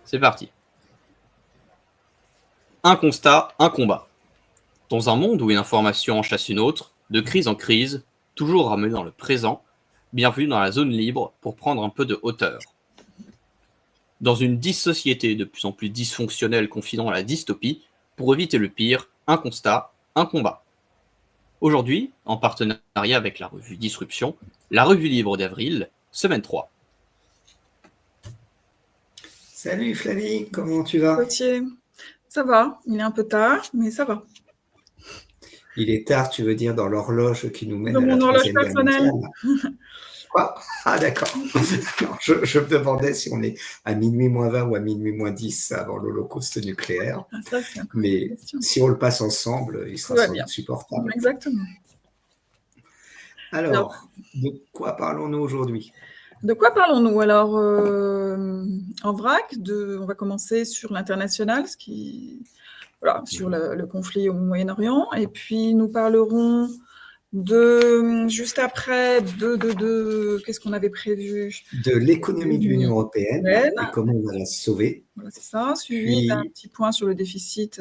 C'est parti. Un constat, un combat. Dans un monde où une information en chasse une autre, de crise en crise, toujours ramené dans le présent, bienvenue dans la zone libre pour prendre un peu de hauteur. Dans une société de plus en plus dysfonctionnelle confinant à la dystopie, pour éviter le pire, un constat, un combat. Aujourd'hui, en partenariat avec la revue Disruption, la revue libre d'avril, semaine 3. Salut Flavie, comment tu vas? Gauthier, ça va, il est un peu tard, mais ça va. Il est tard, tu veux dire dans l'horloge qui nous mène Dans à la mon horloge Troisième Guerre personnelle. mondiale? Quoi? Ah d'accord. Non, je me demandais si on est à minuit moins 20 ou à minuit moins 10 avant l'Holocauste nucléaire. Ah, ça, c'est encore Mais une question. si on le passe ensemble, il sera Tout va sans bien. doute supportable. Exactement. Alors, de quoi parlons-nous aujourd'hui? De quoi parlons-nous? Alors, en vrac, on va commencer sur l'international, sur le conflit au Moyen-Orient, et puis nous parlerons juste après qu'est-ce qu'on avait prévu? De l'économie de l'Union européenne et comment on va la sauver. Voilà, c'est ça, suivi d'un petit point sur le déficit,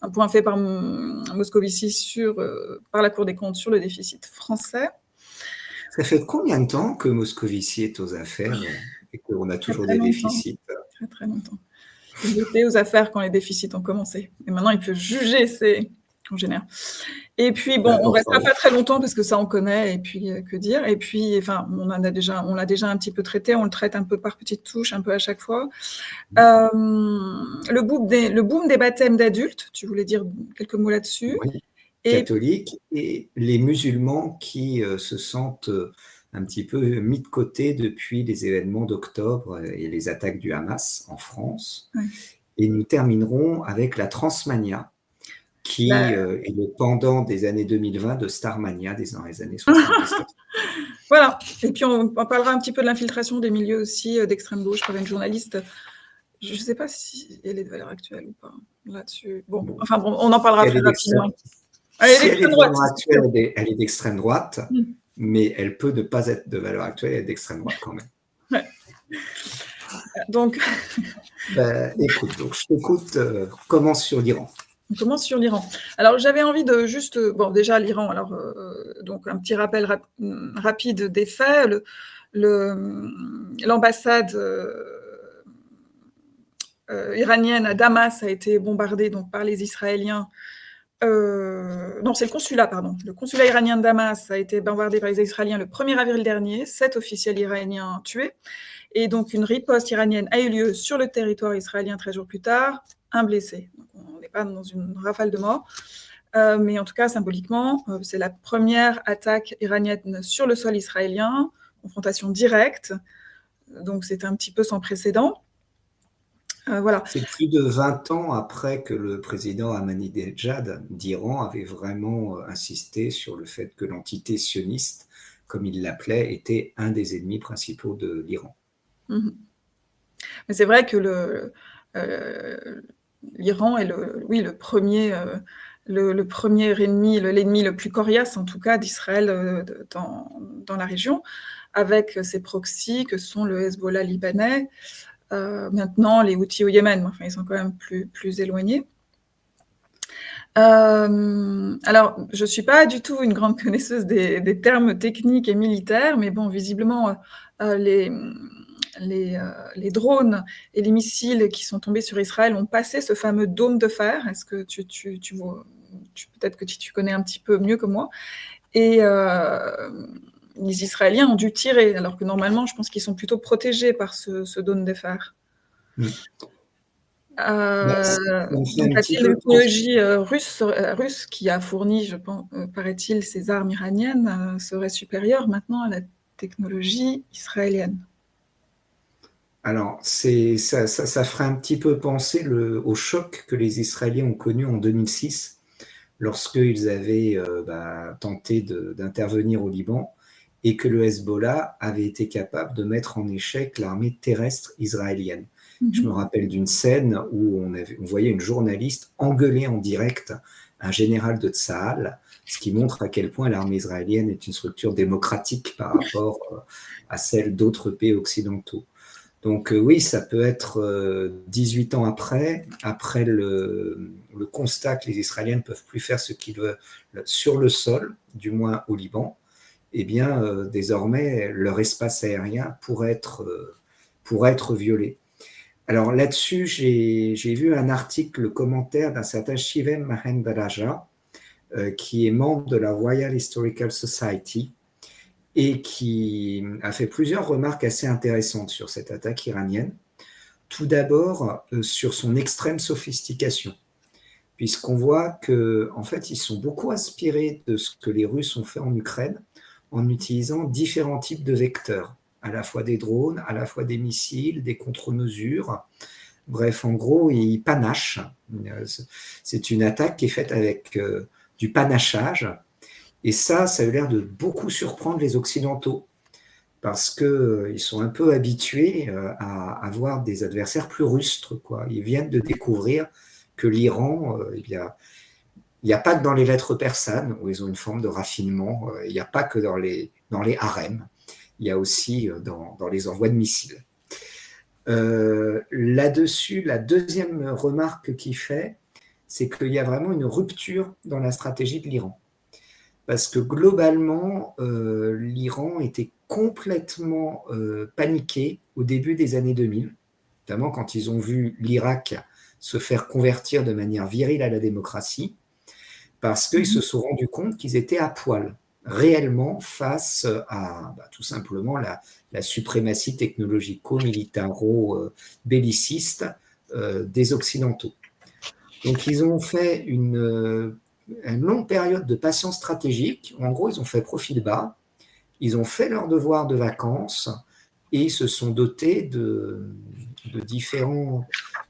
un point fait par Moscovici par la Cour des comptes sur le déficit français. Ça fait combien de temps que Moscovici est aux affaires et qu'on a toujours des déficits? Très très longtemps. Il était aux affaires quand les déficits ont commencé. Et maintenant, il peut juger ses congénères. Et puis, bon, on ne restera pas très longtemps parce que ça, on connaît, et puis, que dire. Et puis, enfin, on l'a déjà un petit peu traité, on le traite un peu par petites touches, un peu à chaque fois. Le boom des baptêmes d'adultes, tu voulais dire quelques mots là-dessus? Oui, catholiques et les musulmans qui se sentent un petit peu mis de côté depuis les événements d'octobre et les attaques du Hamas en France. Ouais. Et nous terminerons avec la Transmania, qui est le pendant des années 2020 de Starmania dans les années 70. Voilà. Et puis, on parlera un petit peu de l'infiltration des milieux aussi d'extrême gauche par une journaliste. Je ne sais pas si elle est de valeur actuelle ou pas là-dessus. Bon, enfin, bon, on en parlera très rapidement. Si elle est de valeur actuelle, elle est d'extrême droite, mais elle peut ne pas être de valeur actuelle, elle est d'extrême droite quand même. Ouais. Donc, écoute, donc je t'écoute, commence sur l'Iran. On commence sur l'Iran. Alors, j'avais envie de juste... Bon, déjà, l'Iran, alors, donc un petit rappel rapide des faits. L'ambassade iranienne à Damas a été bombardée donc, par les Israéliens. Non, c'est le consulat, pardon. Le consulat iranien de Damas a été bombardé par les Israéliens le 1er avril dernier, 7 officiels iraniens tués. Et donc, une riposte iranienne a eu lieu sur le territoire israélien 13 jours plus tard, un blessé. Donc, on n'est pas dans une rafale de morts. Mais en tout cas, symboliquement, c'est la première attaque iranienne sur le sol israélien, confrontation directe. Donc, c'est un petit peu sans précédent. Voilà. C'est plus de 20 ans après que le président Ahmadinejad d'Iran avait vraiment insisté sur le fait que l'entité sioniste, comme il l'appelait, était un des ennemis principaux de l'Iran. Mais c'est vrai que l'Iran est le premier ennemi, l'ennemi le plus coriace en tout cas d'Israël dans la région, avec ses proxys que sont le Hezbollah libanais, maintenant les Houthis au Yémen, enfin ils sont quand même plus éloignés. Alors, je ne suis pas du tout une grande connaisseuse des termes techniques et militaires, mais bon, visiblement, les drones et les missiles qui sont tombés sur Israël ont passé ce fameux dôme de fer. Est-ce que tu vois, peut-être que tu connais un petit peu mieux que moi. Et les Israéliens ont dû tirer, alors que normalement, je pense qu'ils sont plutôt protégés par ce dôme de fer. Donc, la technologie russe qui a fourni, je pense, paraît-il, ces armes iraniennes serait supérieure maintenant à la technologie israélienne. Alors, ça ferait un petit peu penser au choc que les Israéliens ont connu en 2006, lorsqu'ils avaient tenté d'intervenir au Liban, et que le Hezbollah avait été capable de mettre en échec l'armée terrestre israélienne. Je me rappelle d'une scène où on voyait une journaliste engueuler en direct un général de Tsahal, ce qui montre à quel point l'armée israélienne est une structure démocratique par rapport à celle d'autres pays occidentaux. Donc oui, ça peut être 18 ans après le constat que les Israéliens ne peuvent plus faire ce qu'ils veulent sur le sol, du moins au Liban, eh bien désormais leur espace aérien pourrait être violé. Alors là-dessus, j'ai vu un article, le commentaire d'un certain Shiven Mahendaraja, qui est membre de la Royal Historical Society, et qui a fait plusieurs remarques assez intéressantes sur cette attaque iranienne. Tout d'abord, sur son extrême sophistication, puisqu'on voit qu'en fait, ils sont beaucoup inspirés de ce que les Russes ont fait en Ukraine, en utilisant différents types de vecteurs, à la fois des drones, à la fois des missiles, des contre-mesures. Bref, en gros, ils panachent. C'est une attaque qui est faite avec du panachage. Et ça a eu l'air de beaucoup surprendre les Occidentaux, parce qu'ils sont un peu habitués à avoir des adversaires plus rustres, quoi. Ils viennent de découvrir que l'Iran, il n'y a pas que dans les lettres persanes, où ils ont une forme de raffinement, il n'y a pas que dans les harems, il y a aussi dans les envois de missiles. Là-dessus, la deuxième remarque qu'il fait, c'est qu'il y a vraiment une rupture dans la stratégie de l'Iran. Parce que globalement, l'Iran était complètement paniqué au début des années 2000, notamment quand ils ont vu l'Irak se faire convertir de manière virile à la démocratie, parce qu'ils se sont rendus compte qu'ils étaient à poil, réellement face à tout simplement la suprématie technologico-militaro-belliciste des Occidentaux. Donc ils ont fait une longue période de patience stratégique. En gros, ils ont fait profil bas, ils ont fait leur devoir de vacances et ils se sont dotés de différentes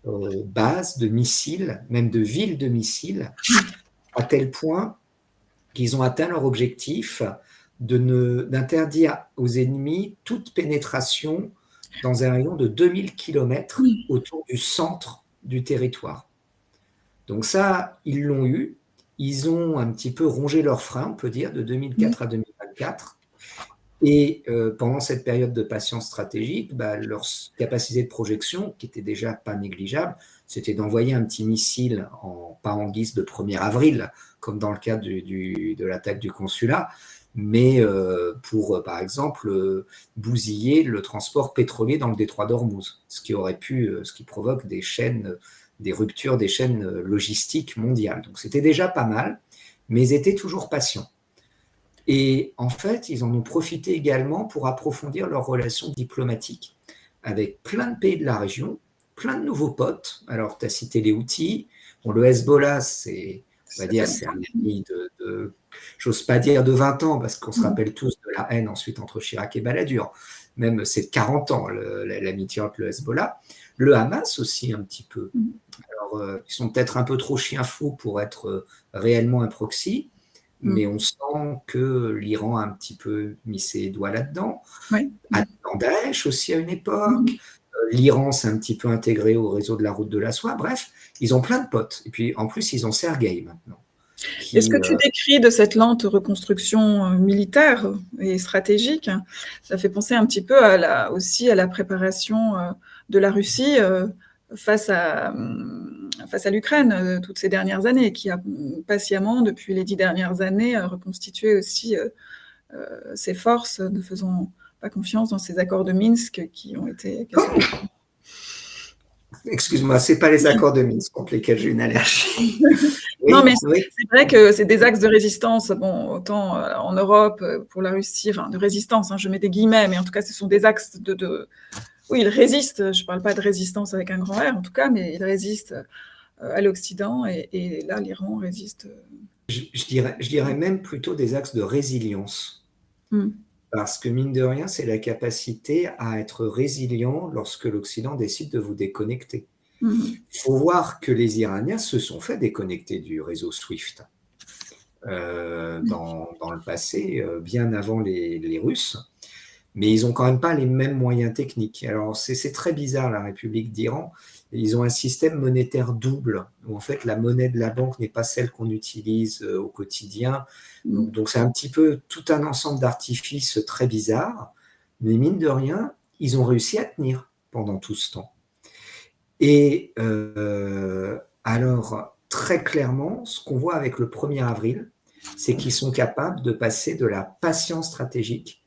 bases de missiles, même de villes de missiles, à tel point qu'ils ont atteint leur objectif d'interdire aux ennemis toute pénétration dans un rayon de 2000 km autour du centre du territoire. Donc ça, ils l'ont eu. Ils ont un petit peu rongé leurs freins, on peut dire, de 2004 à 2024. Et pendant cette période de patience stratégique, leur capacité de projection, qui était déjà pas négligeable, c'était d'envoyer un petit missile, pas en guise de 1er avril, comme dans le cas de l'attaque du consulat, mais pour, par exemple, bousiller le transport pétrolier dans le détroit d'Ormuz, ce qui provoque des ruptures des chaînes logistiques mondiales. Donc c'était déjà pas mal, mais ils étaient toujours patients. Et en fait, ils en ont profité également pour approfondir leurs relations diplomatiques avec plein de pays de la région, plein de nouveaux potes. Alors, tu as cité les Houthis. Bon, le Hezbollah, c'est un ami j'ose pas dire de 20 ans, parce qu'on se rappelle tous de la haine ensuite entre Chirac et Balladur. Même c'est de 40 ans, l'amitié entre le Hezbollah. Le Hamas aussi, un petit peu. Alors, ils sont peut-être un peu trop chien-fou pour être réellement un proxy, mais on sent que l'Iran a un petit peu mis ses doigts là-dedans. Oui. Daesh aussi à une époque. L'Iran s'est un petit peu intégré au réseau de la route de la soie. Bref, ils ont plein de potes. Et puis, en plus, ils ont Sergueï maintenant. Et ce que tu décris de cette lente reconstruction militaire et stratégique, ça fait penser un petit peu aussi à la préparation de la Russie face à l'Ukraine toutes ces dernières années, qui a patiemment, depuis les 10 dernières années, reconstitué aussi ses forces, ne faisant pas confiance dans ces accords de Minsk qui ont été cassés. Excuse-moi, ce n'est pas les accords de Minsk contre lesquels j'ai une allergie. Oui, non, mais c'est vrai que c'est des axes de résistance, autant en Europe, pour la Russie, enfin de résistance, je mets des guillemets, mais en tout cas, ce sont des axes Oui, ils résistent, je ne parle pas de résistance avec un grand R, en tout cas, mais ils résistent à l'Occident, et là, l'Iran résiste. Je dirais même plutôt des axes de résilience. Parce que, mine de rien, c'est la capacité à être résilient lorsque l'Occident décide de vous déconnecter. Il faut voir que les Iraniens se sont fait déconnecter du réseau SWIFT dans le passé, bien avant les Russes, mais ils n'ont quand même pas les mêmes moyens techniques. Alors, c'est très bizarre, la République d'Iran. Ils ont un système monétaire double, où en fait la monnaie de la banque n'est pas celle qu'on utilise au quotidien. Donc c'est un petit peu tout un ensemble d'artifices très bizarres, mais mine de rien, ils ont réussi à tenir. pendant tout ce temps. Et alors, très clairement, ce qu'on voit avec le 1er avril, c'est qu'ils sont capables de passer de la patience stratégique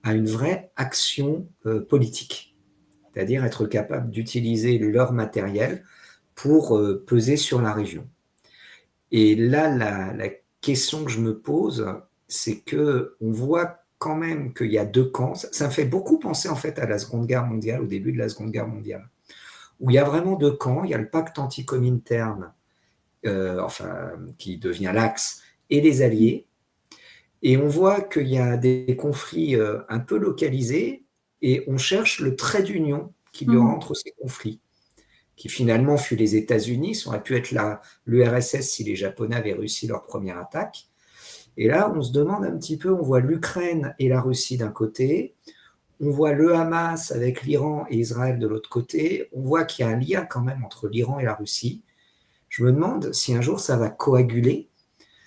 à une vraie action politique, c'est-à-dire être capables d'utiliser leur matériel pour peser sur la région. Et là, la question que je me pose, c'est qu'on voit quand même qu'il y a deux camps. Ça me fait beaucoup penser en fait à la Seconde Guerre mondiale, au début de la Seconde Guerre mondiale, où il y a vraiment deux camps. Il y a le pacte anti-Comintern, qui devient l'Axe, et les Alliés. Et on voit qu'il y a des conflits un peu localisés, et on cherche le trait d'union qu'il y aura entre ces conflits, qui finalement fut les États-Unis. Ça aurait pu être l'URSS si les Japonais avaient réussi leur première attaque. Et là, on se demande un petit peu, on voit l'Ukraine et la Russie d'un côté, on voit le Hamas avec l'Iran et Israël de l'autre côté, on voit qu'il y a un lien quand même entre l'Iran et la Russie. Je me demande si un jour ça va coaguler,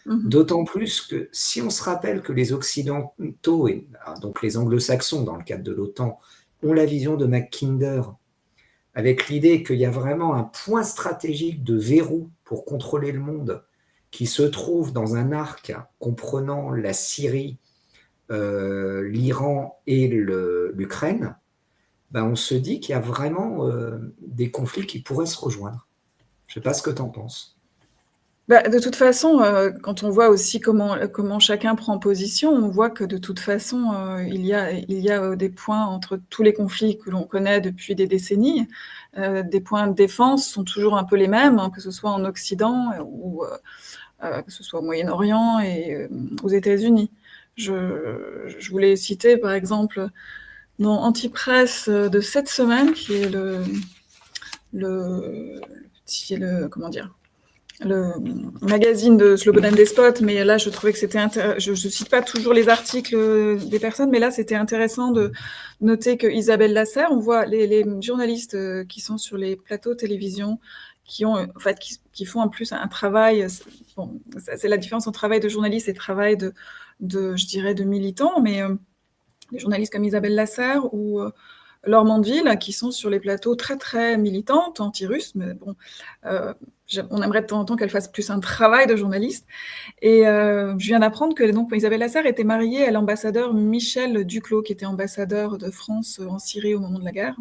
d'autant plus que si on se rappelle que les Occidentaux, et donc les Anglo-Saxons dans le cadre de l'OTAN, ont la vision de Mackinder, avec l'idée qu'il y a vraiment un point stratégique de verrou pour contrôler le monde qui se trouve dans un arc comprenant la Syrie, l'Iran et l'Ukraine, on se dit qu'il y a vraiment des conflits qui pourraient se rejoindre. Je ne sais pas ce que tu en penses. De toute façon, quand on voit aussi comment chacun prend position, on voit que de toute façon, il y a des points entre tous les conflits que l'on connaît depuis des décennies. Des points de défense sont toujours un peu les mêmes, que ce soit en Occident ou que ce soit au Moyen-Orient et aux États-Unis. Je voulais citer, par exemple, dans Antipresse de cette semaine, qui est le magazine de Slobodan Despot, mais là je trouvais que c'était je cite pas toujours les articles des personnes, mais là c'était intéressant de noter que Isabelle Lasserre, on voit les journalistes qui sont sur les plateaux de télévision, qui font en plus un travail, bon, c'est la différence entre travail de journaliste et travail de je dirais de militant, mais des journalistes comme Isabelle Lasserre ou Laure Mandeville, qui sont sur les plateaux très très militantes, anti-russes, mais bon, on aimerait de temps en temps qu'elle fasse plus un travail de journaliste. Et je viens d'apprendre que donc, Isabelle Lasserre était mariée à l'ambassadeur Michel Duclos, qui était ambassadeur de France en Syrie au moment de la guerre.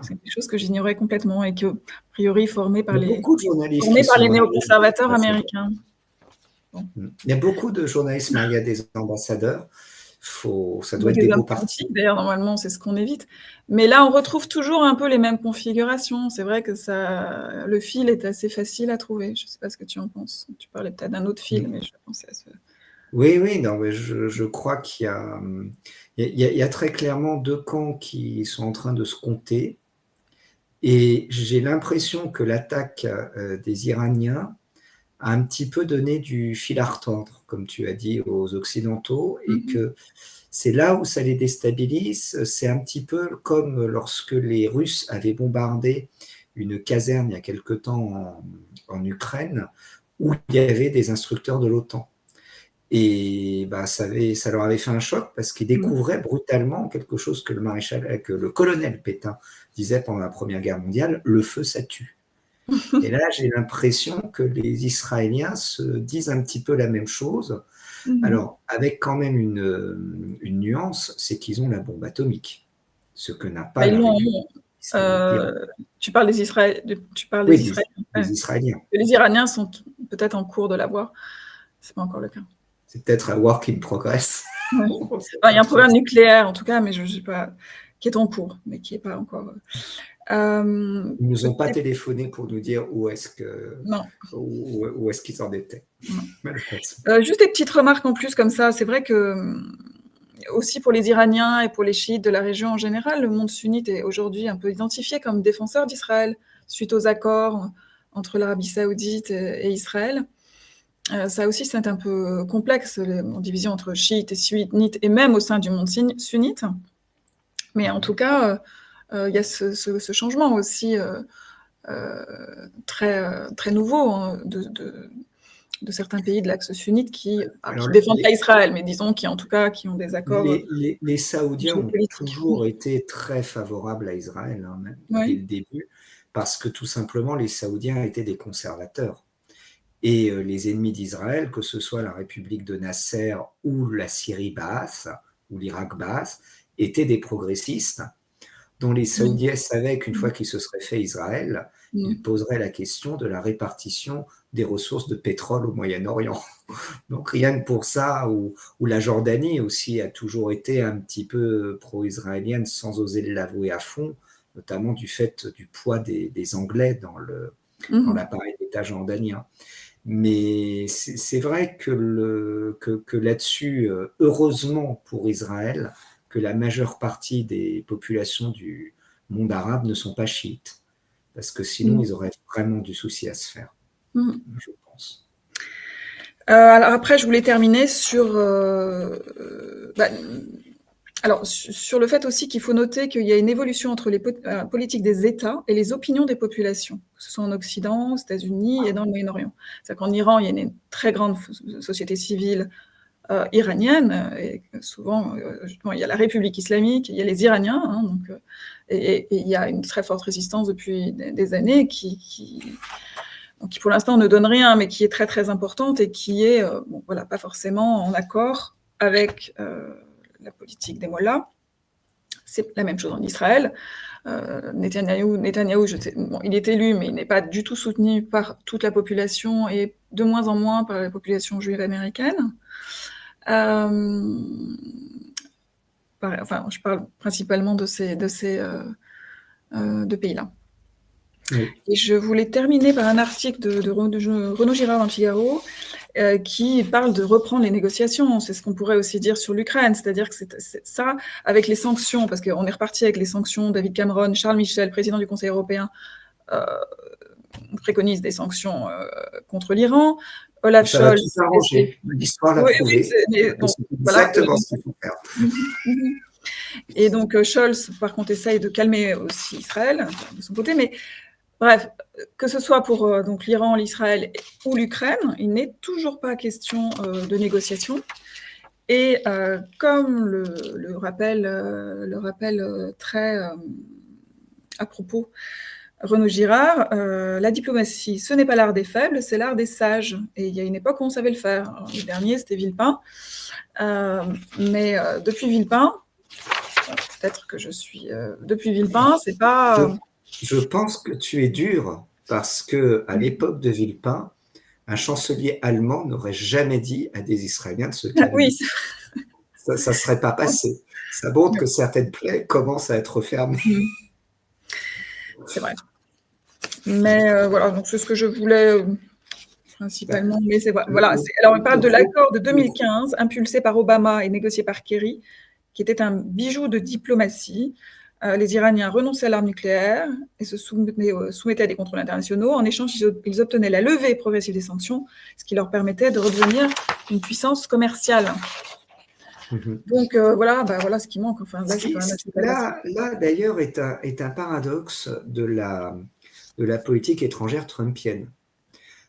C'est quelque chose que j'ignorais complètement et que, a priori, formé par les néoconservateurs américains. Bon. Il y a beaucoup de journalistes mariés à des ambassadeurs. Ça doit être des beaux partis. D'ailleurs, normalement, c'est ce qu'on évite. Mais là, on retrouve toujours un peu les mêmes configurations. C'est vrai que le fil est assez facile à trouver. Je ne sais pas ce que tu en penses. Tu parlais peut-être d'un autre fil, mais je pensais à ce... Oui, non, mais je crois qu'il y a très clairement deux camps qui sont en train de se compter. Et j'ai l'impression que l'attaque des Iraniens a un petit peu donné du fil à retordre, comme tu as dit, aux Occidentaux, et que c'est là où ça les déstabilise. C'est un petit peu comme lorsque les Russes avaient bombardé une caserne il y a quelque temps en Ukraine, où il y avait des instructeurs de l'OTAN. Et ça leur avait fait un choc parce qu'ils découvraient brutalement quelque chose que le colonel Pétain disait pendant la Première Guerre mondiale, le feu, ça tue. Et là, j'ai l'impression que les Israéliens se disent un petit peu la même chose. Alors, avec quand même une nuance, c'est qu'ils ont la bombe atomique, ce que n'a pas tu parles des Israéliens. Les Israéliens. Les Iraniens sont peut-être en cours de l'avoir. Ce n'est pas encore le cas. C'est peut-être un work in progress. Ouais. Il y a un programme nucléaire, en tout cas, mais je ne sais pas, qui est en cours, mais qui n'est pas encore... Ils ne nous ont pas téléphoné pour nous dire où est-ce qu'ils en étaient. Juste des petites remarques en plus comme ça. C'est vrai que aussi pour les Iraniens et pour les chiites de la région en général, le monde sunnite est aujourd'hui un peu identifié comme défenseur d'Israël suite aux accords entre l'Arabie saoudite et Israël. Ça aussi, c'est un peu complexe, en division entre chiites et sunnites, et même au sein du monde sunnite. Mais en tout cas, il y a ce changement aussi très, très nouveau de certains pays de l'axe sunnite qui Alors, ne défendent pas Israël, mais disons qui, en tout cas, qui ont des accords. les Saoudiens ont géopolitiques. toujours été très favorables à Israël, hein, même Ouais. dès le début, parce que tout simplement, les Saoudiens étaient des conservateurs. Et les ennemis d'Israël, que ce soit la République de Nasser ou la Syrie Baas, ou l'Irak Baas, étaient des progressistes dont les Saoudiens savaient qu'une fois qu'ils se seraient fait Israël, ils poseraient la question de la répartition des ressources de pétrole au Moyen-Orient. Donc rien que pour ça, ou la Jordanie aussi a toujours été un petit peu pro-israélienne sans oser l'avouer à fond, notamment du fait du poids des Anglais dans l'appareil d'État jordanien. Mais c'est vrai que là-dessus, heureusement pour Israël, que la majeure partie des populations du monde arabe ne sont pas chiites, parce que sinon ils auraient vraiment du souci à se faire, je pense. Alors après, je voulais terminer sur sur le fait aussi qu'il faut noter qu'il y a une évolution entre les politiques des États et les opinions des populations, que ce soit en Occident, aux États-Unis et dans le Moyen-Orient. C'est-à-dire qu'en Iran, il y a une très grande société civile iranienne, et souvent, justement, il y a la République islamique, il y a les Iraniens, hein, donc, et il y a une très forte résistance depuis des années qui pour l'instant ne donne rien, mais qui est très très importante et qui est pas forcément en accord avec la politique des mollahs. C'est la même chose en Israël. Netanyahou, il est élu, mais il n'est pas du tout soutenu par toute la population et de moins en moins par la population juive américaine. Je parle principalement de ces deux pays-là. Oui. Et je voulais terminer par un article de Renaud Girard dans le Figaro qui parle de reprendre les négociations. C'est ce qu'on pourrait aussi dire sur l'Ukraine, c'est-à-dire que c'est ça, avec les sanctions, parce qu'on est reparti avec les sanctions, David Cameron, Charles Michel, président du Conseil européen, préconise des sanctions contre l'Iran. Olaf Scholz. Ça va tout arranger. L'histoire l'a prouvé. C'est exactement ce qu'il faut faire. Et donc Scholz, par contre, essaye de calmer aussi Israël de son côté, mais bref, que ce soit pour donc l'Iran, l'Israël ou l'Ukraine, il n'est toujours pas question de négociation. Et comme le rappelle très à propos Renaud Girard, la diplomatie, ce n'est pas l'art des faibles, c'est l'art des sages. Et il y a une époque où on savait le faire. Alors, le dernier, c'était Villepin. Mais depuis Villepin, peut-être que je suis... depuis Villepin, c'est pas... Je pense que tu es dur, parce qu'à l'époque de Villepin, un chancelier allemand n'aurait jamais dit à des Israéliens de se calmer. Oui, ça ne serait pas passé. Ça montre que certaines plaies commencent à être fermées. C'est vrai. Mais voilà, donc c'est ce que je voulais principalement. Mais c'est voilà. Alors on parle de l'accord de 2015, impulsé par Obama et négocié par Kerry, qui était un bijou de diplomatie. Les Iraniens renonçaient à l'arme nucléaire et se soumettaient à des contrôles internationaux. En échange, ils obtenaient la levée progressive des sanctions, ce qui leur permettait de redevenir une puissance commerciale. Donc voilà ce qui manque. Enfin, là d'ailleurs, est un paradoxe de la politique étrangère trumpienne.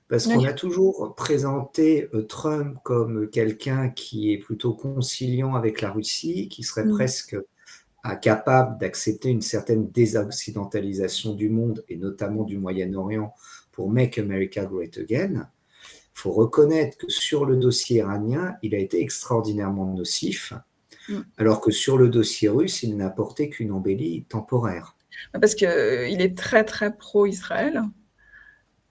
Parce qu'on a toujours présenté Trump comme quelqu'un qui est plutôt conciliant avec la Russie, qui serait presque capable d'accepter une certaine désoccidentalisation du monde, et notamment du Moyen-Orient, pour Make America Great Again. Il faut reconnaître que sur le dossier iranien, il a été extraordinairement nocif, alors que sur le dossier russe, il n'a apporté qu'une embellie temporaire. Parce qu'il est très, très pro-Israël,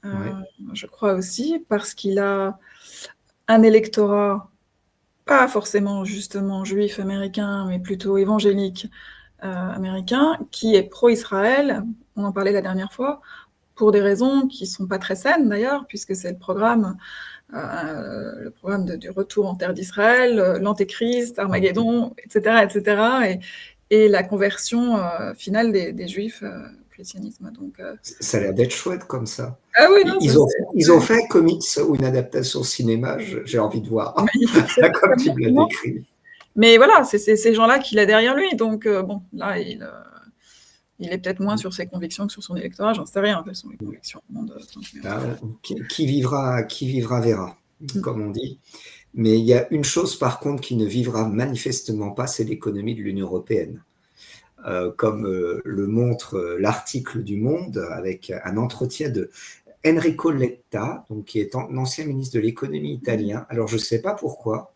je crois aussi, parce qu'il a un électorat pas forcément justement juif américain, mais plutôt évangélique américain, qui est pro-Israël, on en parlait la dernière fois, pour des raisons qui ne sont pas très saines d'ailleurs, puisque c'est le programme du retour en terre d'Israël, l'antéchrist, Armageddon, etc. Et la conversion finale des juifs au christianisme. Donc, ça a l'air d'être chouette comme ça. Ah oui, non, ils ont fait un comics ou une adaptation cinéma, j'ai envie de voir, comme tu me l'as décrit. Mais voilà, c'est ces gens-là qu'il a derrière lui, donc bon, là, il est peut-être moins sur ses convictions que sur son électorat, j'en sais rien, quelles sont les convictions. Qui vivra verra. comme on dit. Mais il y a une chose, par contre, qui ne vivra manifestement pas, c'est l'économie de l'Union européenne. Comme le montre l'article du Monde, avec un entretien de Enrico Letta, donc, qui est l'ancien ministre de l'économie italien. Alors, je ne sais pas pourquoi,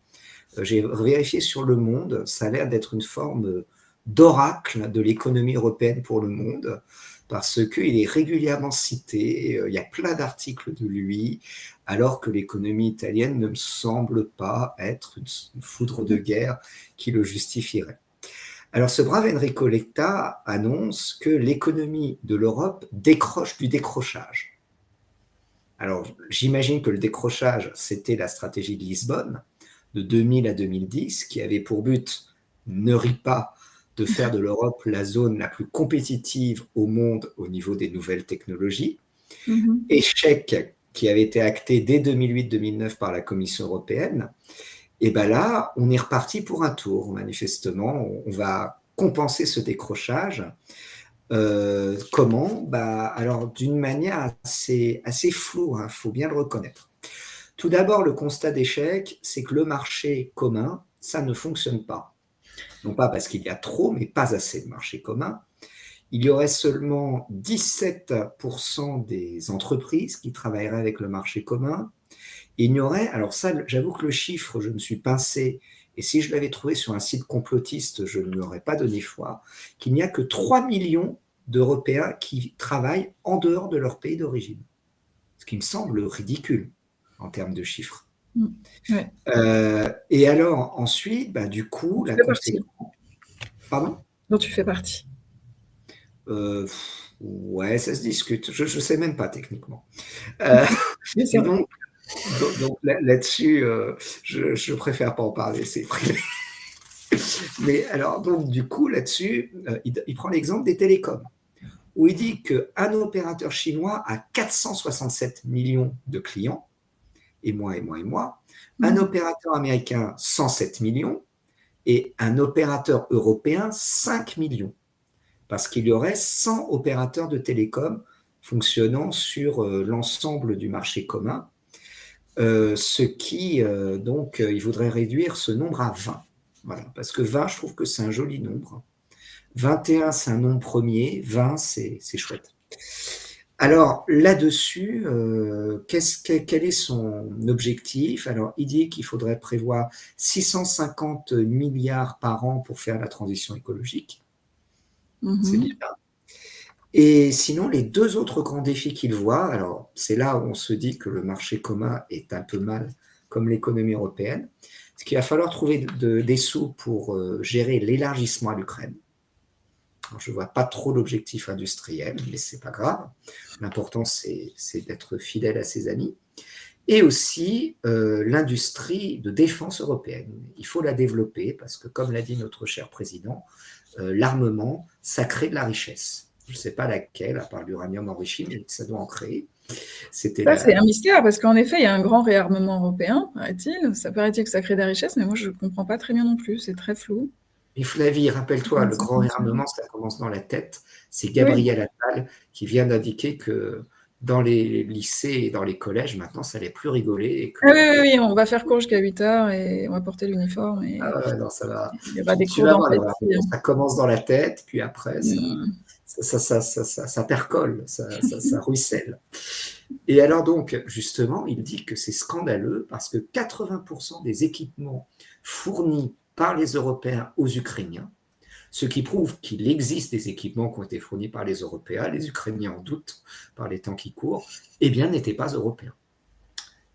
j'ai vérifié sur Le Monde, ça a l'air d'être une forme d'oracle de l'économie européenne pour le monde, parce qu'il est régulièrement cité, il y a plein d'articles de lui, alors que l'économie italienne ne me semble pas être une foudre de guerre qui le justifierait. Alors ce brave Enrico Letta annonce que l'économie de l'Europe décroche du décrochage. Alors j'imagine que le décrochage, c'était la stratégie de Lisbonne, de 2000 à 2010, qui avait pour but, ne rit pas, de faire de l'Europe la zone la plus compétitive au monde au niveau des nouvelles technologies. Échec qui avait été acté dès 2008-2009 par la Commission européenne. Et bien là, on est reparti pour un tour, manifestement. On va compenser ce décrochage. Comment ? Alors, d'une manière assez floue, il faut bien le reconnaître. Tout d'abord, le constat d'échec, c'est que le marché commun, ça ne fonctionne pas. Non pas parce qu'il y a trop, mais pas assez de marché commun. Il y aurait seulement 17% des entreprises qui travailleraient avec le marché commun. Et il y aurait, alors ça, j'avoue que le chiffre, je me suis pincé, et si je l'avais trouvé sur un site complotiste, je ne lui aurais pas donné foi, qu'il n'y a que 3 millions d'Européens qui travaillent en dehors de leur pays d'origine. Ce qui me semble ridicule en termes de chiffres. Ouais. Et alors, ensuite, du coup, la conséquence... Pardon ? Dont tu fais partie. Ouais, ça se discute. Je ne sais même pas techniquement. Donc là-dessus, je préfère pas en parler, c'est privé. Mais alors, donc du coup, là-dessus, il prend l'exemple des télécoms, où il dit qu'un opérateur chinois a 467 millions de clients, et moi. Un opérateur américain, 107 millions, et un opérateur européen, 5 millions. Parce qu'il y aurait 100 opérateurs de télécom fonctionnant sur l'ensemble du marché commun, ce qui, donc, il voudrait réduire ce nombre à 20. Voilà, parce que 20, je trouve que c'est un joli nombre. 21, c'est un nombre premier, 20, c'est chouette. Alors, là-dessus, quel est son objectif ? Alors, il dit qu'il faudrait prévoir 650 milliards par an pour faire la transition écologique. C'est bien. Et sinon, les deux autres grands défis qu'il voit, alors c'est là où on se dit que le marché commun est un peu mal, comme l'économie européenne, c'est qu'il va falloir trouver des sous pour gérer l'élargissement à l'Ukraine. Je ne vois pas trop l'objectif industriel, mais ce n'est pas grave. L'important, c'est d'être fidèle à ses amis. Et aussi l'industrie de défense européenne. Il faut la développer parce que, comme l'a dit notre cher président, l'armement, ça crée de la richesse. Je ne sais pas laquelle, à part l'uranium enrichi, mais ça doit en créer. C'est un mystère, parce qu'en effet, il y a un grand réarmement européen, paraît-il. Ça paraît-il que ça crée de la richesse, mais moi, je ne comprends pas très bien non plus. C'est très flou. Et Flavie, rappelle-toi, le grand réarmement, ça commence dans la tête. C'est Gabriel Attal qui vient d'indiquer que dans les lycées et dans les collèges, maintenant, ça n'allait plus rigoler. Et que... oui, on va faire cours jusqu'à 8h et on va porter l'uniforme. Et... non, ça va. Il y aura des cours d'empathie. Ça commence dans la tête, puis après, ça percole, ça ruisselle. Et alors donc, justement, il dit que c'est scandaleux parce que 80% des équipements fournis par les Européens aux Ukrainiens, ce qui prouve qu'il existe des équipements qui ont été fournis par les Européens, les Ukrainiens en doutent par les temps qui courent, eh bien, n'étaient pas européens.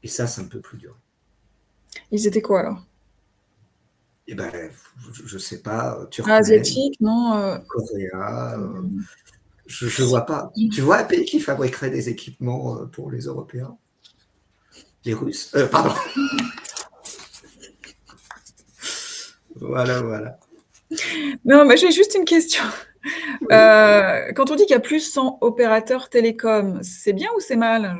Et ça, c'est un peu plus dur. Ils étaient quoi, alors ? Eh bien, je ne sais pas, Turquie, asiatique, non Coréa, je ne vois pas. Tu vois un pays qui fabriquerait des équipements pour les Européens ? Les Russes ? Pardon. Voilà. Non, mais j'ai juste une question. Oui. Quand on dit qu'il y a plus 100 opérateurs télécoms, c'est bien ou c'est mal ?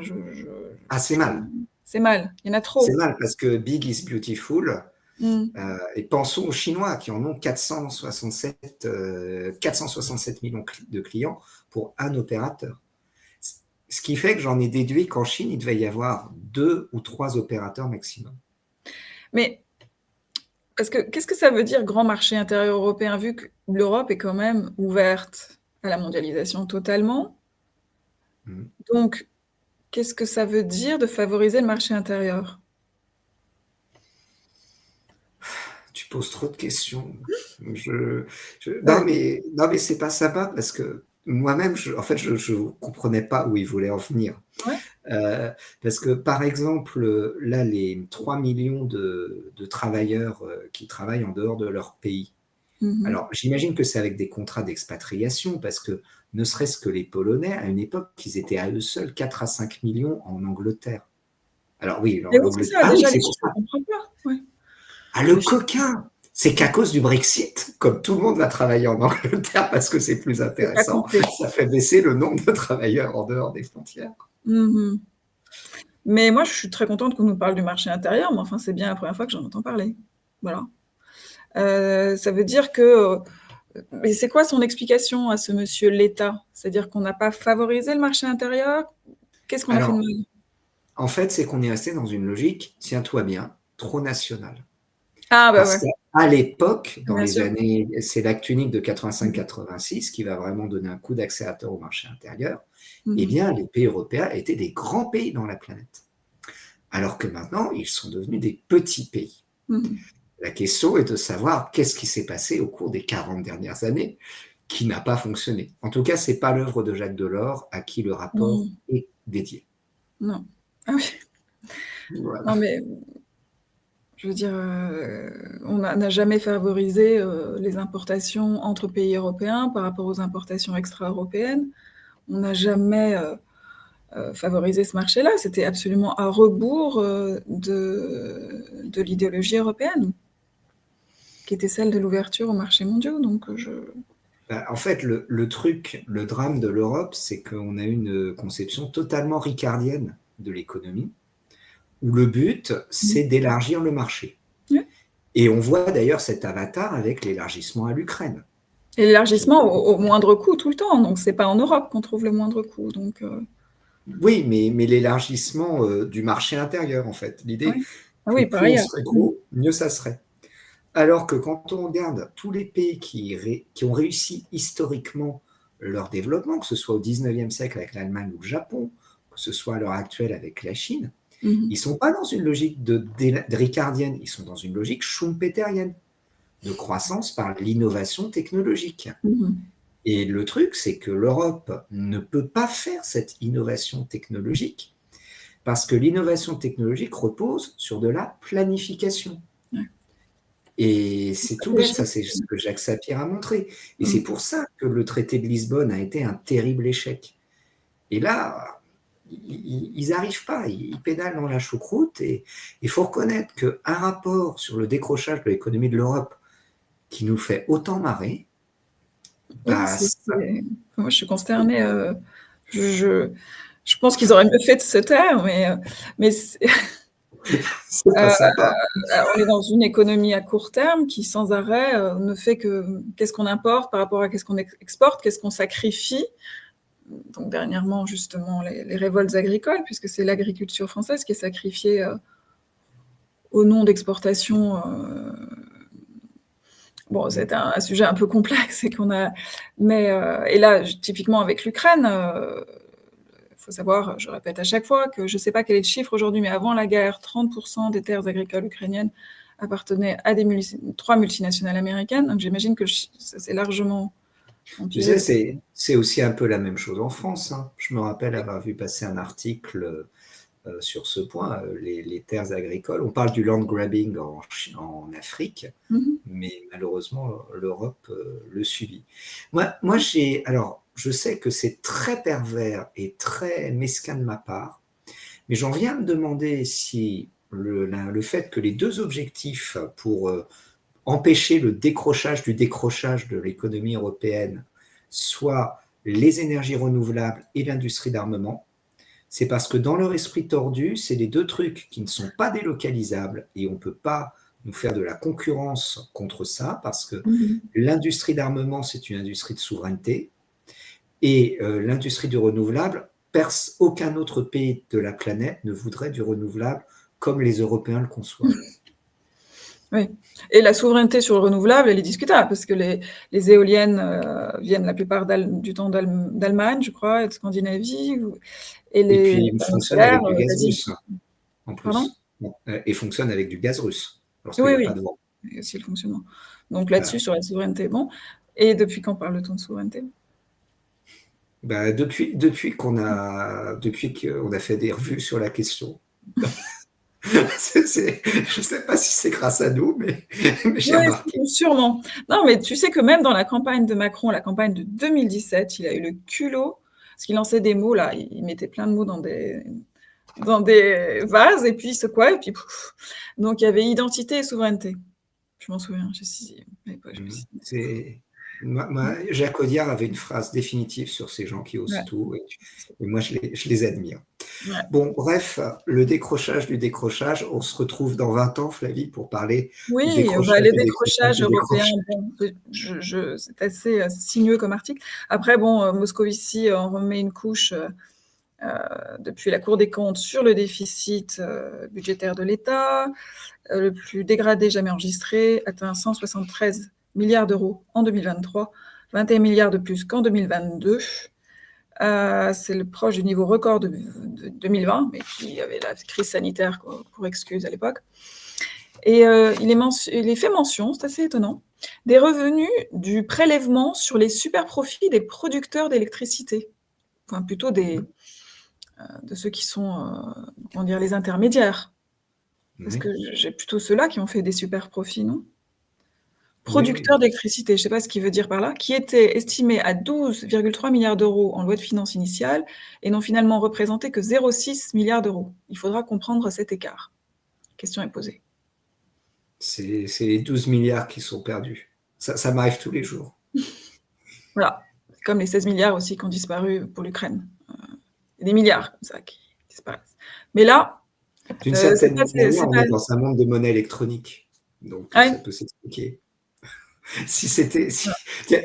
Ah, c'est mal. C'est mal, il y en a trop. C'est mal parce que big is beautiful. Et pensons aux Chinois qui en ont 467 millions de clients pour un opérateur. ce qui fait que j'en ai déduit qu'en Chine, il devait y avoir 2 ou 3 opérateurs maximum. Mais parce que qu'est-ce que ça veut dire grand marché intérieur européen, vu que l'Europe est quand même ouverte à la mondialisation totalement? Mhm. Donc, qu'est-ce que ça veut dire de favoriser le marché intérieur? Tu poses trop de questions. Ouais. Non, mais c'est pas sympa parce que moi-même, en fait, je ne comprenais pas où il voulait en venir. Ouais. Parce que, par exemple, là, les 3 millions de travailleurs qui travaillent en dehors de leur pays. Mmh. Alors, j'imagine que c'est avec des contrats d'expatriation, parce que ne serait-ce que les Polonais, à une époque, ils étaient à eux seuls 4 à 5 millions en Angleterre. Alors oui, Et oui, c'est l'Angleterre. ça, Ah oui, déjà les c'est pour chiffres, je ça. comprends pas. Ouais. Ah, le Les chiffres. coquin! C'est qu'à cause du Brexit, comme tout le monde va travailler en Angleterre parce que c'est plus C'est pas intéressant, compté. ça fait baisser le nombre de travailleurs en dehors des frontières. Mmh. Mais moi, je suis très contente qu'on nous parle du marché intérieur, mais enfin, c'est bien la première fois que j'en entends parler. Voilà. Ça veut dire que, mais c'est quoi son explication à ce monsieur l'État? C'est-à-dire qu'on n'a pas favorisé le marché intérieur? Qu'est-ce qu'on a fait de Alors, mal? en fait, c'est qu'on est resté dans une logique, tiens-toi bien, trop nationale. Ah bah Parce ouais, qu'à l'époque, dans bien les sûr. années, c'est l'acte unique de Mmh. 85-86 qui va vraiment donner un coup d'accélérateur au marché intérieur, eh Mmh. bien, les pays européens étaient des grands pays dans la planète. Alors que maintenant, ils sont devenus des petits pays. Mmh. La question est de savoir qu'est-ce qui s'est passé au cours des 40 dernières années qui n'a pas fonctionné. En tout cas, ce n'est pas l'œuvre de Jacques Delors à qui le rapport Mmh. est dédié. Non. Ah oui. Voilà. Non mais je veux dire, on n'a jamais favorisé, les importations entre pays européens par rapport aux importations extra-européennes. On n'a jamais, favorisé ce marché-là. C'était absolument à rebours, de l'idéologie européenne, qui était celle de l'ouverture aux marchés mondiaux, donc je En fait, le truc, le drame de l'Europe, c'est qu'on a une conception totalement ricardienne de l'économie, où le but, mmh. c'est d'élargir le marché. Ouais. Et on voit d'ailleurs cet avatar avec l'élargissement à l'Ukraine. Et Qui... l'élargissement au moindre coût tout le temps, donc c'est pas en Europe qu'on trouve le moindre coût, donc Oui, mais l'élargissement du marché intérieur, en fait. L'idée ouais. Ah que oui, par plus on ailleurs. serait Mmh. gros, mieux ça serait. Alors que quand on regarde tous les pays qui ont réussi historiquement leur développement, que ce soit au 19e siècle avec l'Allemagne ou le Japon, que ce soit à l'heure actuelle avec la Chine, Mmh. ils ne sont pas dans une logique de ricardienne, ils sont dans une logique schumpeterienne, de croissance par l'innovation technologique. Mmh. Et le truc, c'est que l'Europe ne peut pas faire cette innovation technologique parce que l'innovation technologique repose sur de la planification. Ouais. Et c'est tout bête, ça Stratégie. c'est ce que Jacques Sapir a montré. Et c'est Mmh. pour ça que le traité de Lisbonne a été un terrible échec. Et là, ils n'arrivent pas, ils pédalent dans la choucroute. Et il faut reconnaître qu'un rapport sur le décrochage de l'économie de l'Europe qui nous fait autant marrer, Oui, bah, ça, moi je suis consternée, je je pense qu'ils auraient mieux fait de se taire, mais c'est c'est pas sympa. on est dans une économie à court terme qui sans arrêt, ne fait que qu'est-ce qu'on importe par rapport à qu'est-ce qu'on exporte, qu'est-ce qu'on sacrifie. Donc dernièrement justement les révoltes agricoles, puisque c'est l'agriculture française qui est sacrifiée, au nom d'exportations, bon, c'est un sujet un peu complexe et qu'on a mais et là, typiquement avec l'Ukraine, faut savoir, je répète à chaque fois que je sais pas quel est le chiffre aujourd'hui, mais avant la guerre, 30 des terres agricoles ukrainiennes appartenaient à 3 multinationales américaines, donc j'imagine que ça s'est largement Tu empiré sais, depuis. c'est aussi un peu la même chose en France, hein. Je me rappelle avoir vu passer un article sur ce point, les terres agricoles. On parle du land grabbing en Afrique, Mmh. mais malheureusement, l'Europe le subit. Alors, je sais que c'est très pervers et très mesquin de ma part, mais j'en viens à me demander si le fait que les deux objectifs pour empêcher le décrochage du décrochage de l'économie européenne soient les énergies renouvelables et l'industrie d'armement, c'est parce que dans leur esprit tordu, c'est les deux trucs qui ne sont pas délocalisables et on ne peut pas nous faire de la concurrence contre ça parce que Mmh. l'industrie d'armement, c'est une industrie de souveraineté et l'industrie du renouvelable, aucun autre pays de la planète ne voudrait du renouvelable comme les Européens le conçoivent. Oui. Et la souveraineté sur le renouvelable, elle est discutable, parce que les éoliennes viennent la plupart du temps d'Allemagne, je crois, et de Scandinavie, et Et puis, les ils panneaux fonctionnent avec solaires du gaz d'Asie. russe, en Pardon? plus. Et fonctionnent avec du gaz russe, lorsqu'il Oui, n'y a oui, pas de vent. et aussi le fonctionnement. Donc là-dessus, sur la souveraineté, bon. Et depuis quand parle-t-on de souveraineté? Bah, depuis qu'on a fait des revues sur la question. Je ne sais pas si c'est grâce à nous, mais j'ai remarqué. Oui, sûrement. Non, mais tu sais que même dans la campagne de Macron, la campagne de 2017, il a eu le culot, parce qu'il lançait des mots, là, il mettait plein de mots dans des vases, et puis il secouait, et puis pouf. Donc il y avait identité et souveraineté. Je m'en souviens, à l'époque, je me suis dit. Jacques Audiard avait une phrase définitive sur ces gens qui osent Ouais. tout, et moi je les admire. Ouais. Bon, bref, le décrochage du décrochage, on se retrouve dans 20 ans, Flavie, pour parler Oui, du décrochage les du décrochages décrochage. européens, bon, c'est assez sinueux comme article. Après, bon, Moscovici en remet une couche depuis la Cour des comptes sur le déficit budgétaire de l'État, le plus dégradé jamais enregistré, atteint 173 milliards d'euros en 2023, 21 milliards de plus qu'en 2022. C'est le proche du niveau record de 2020, mais qui avait la crise sanitaire pour excuse à l'époque. Et il est fait mention, c'est assez étonnant, des revenus du prélèvement sur les super profits des producteurs d'électricité. Enfin, plutôt de ceux qui sont, comment dire, les intermédiaires. Parce que j'ai plutôt ceux-là qui ont fait des super profits, non? Producteurs d'électricité, je ne sais pas ce qu'il veut dire par là, qui étaient estimés à 12,3 milliards d'euros en loi de finances initiale et n'ont finalement représenté que 0,6 milliards d'euros. Il faudra comprendre cet écart. La question est posée. C'est les 12 milliards qui sont perdus. Ça m'arrive tous les jours. Voilà. Comme les 16 milliards aussi qui ont disparu pour l'Ukraine. Il y a des milliards comme ça qui disparaissent. Mais là, d'une certaine manière, on est dans un monde de monnaie électronique. Donc, ça peut s'expliquer.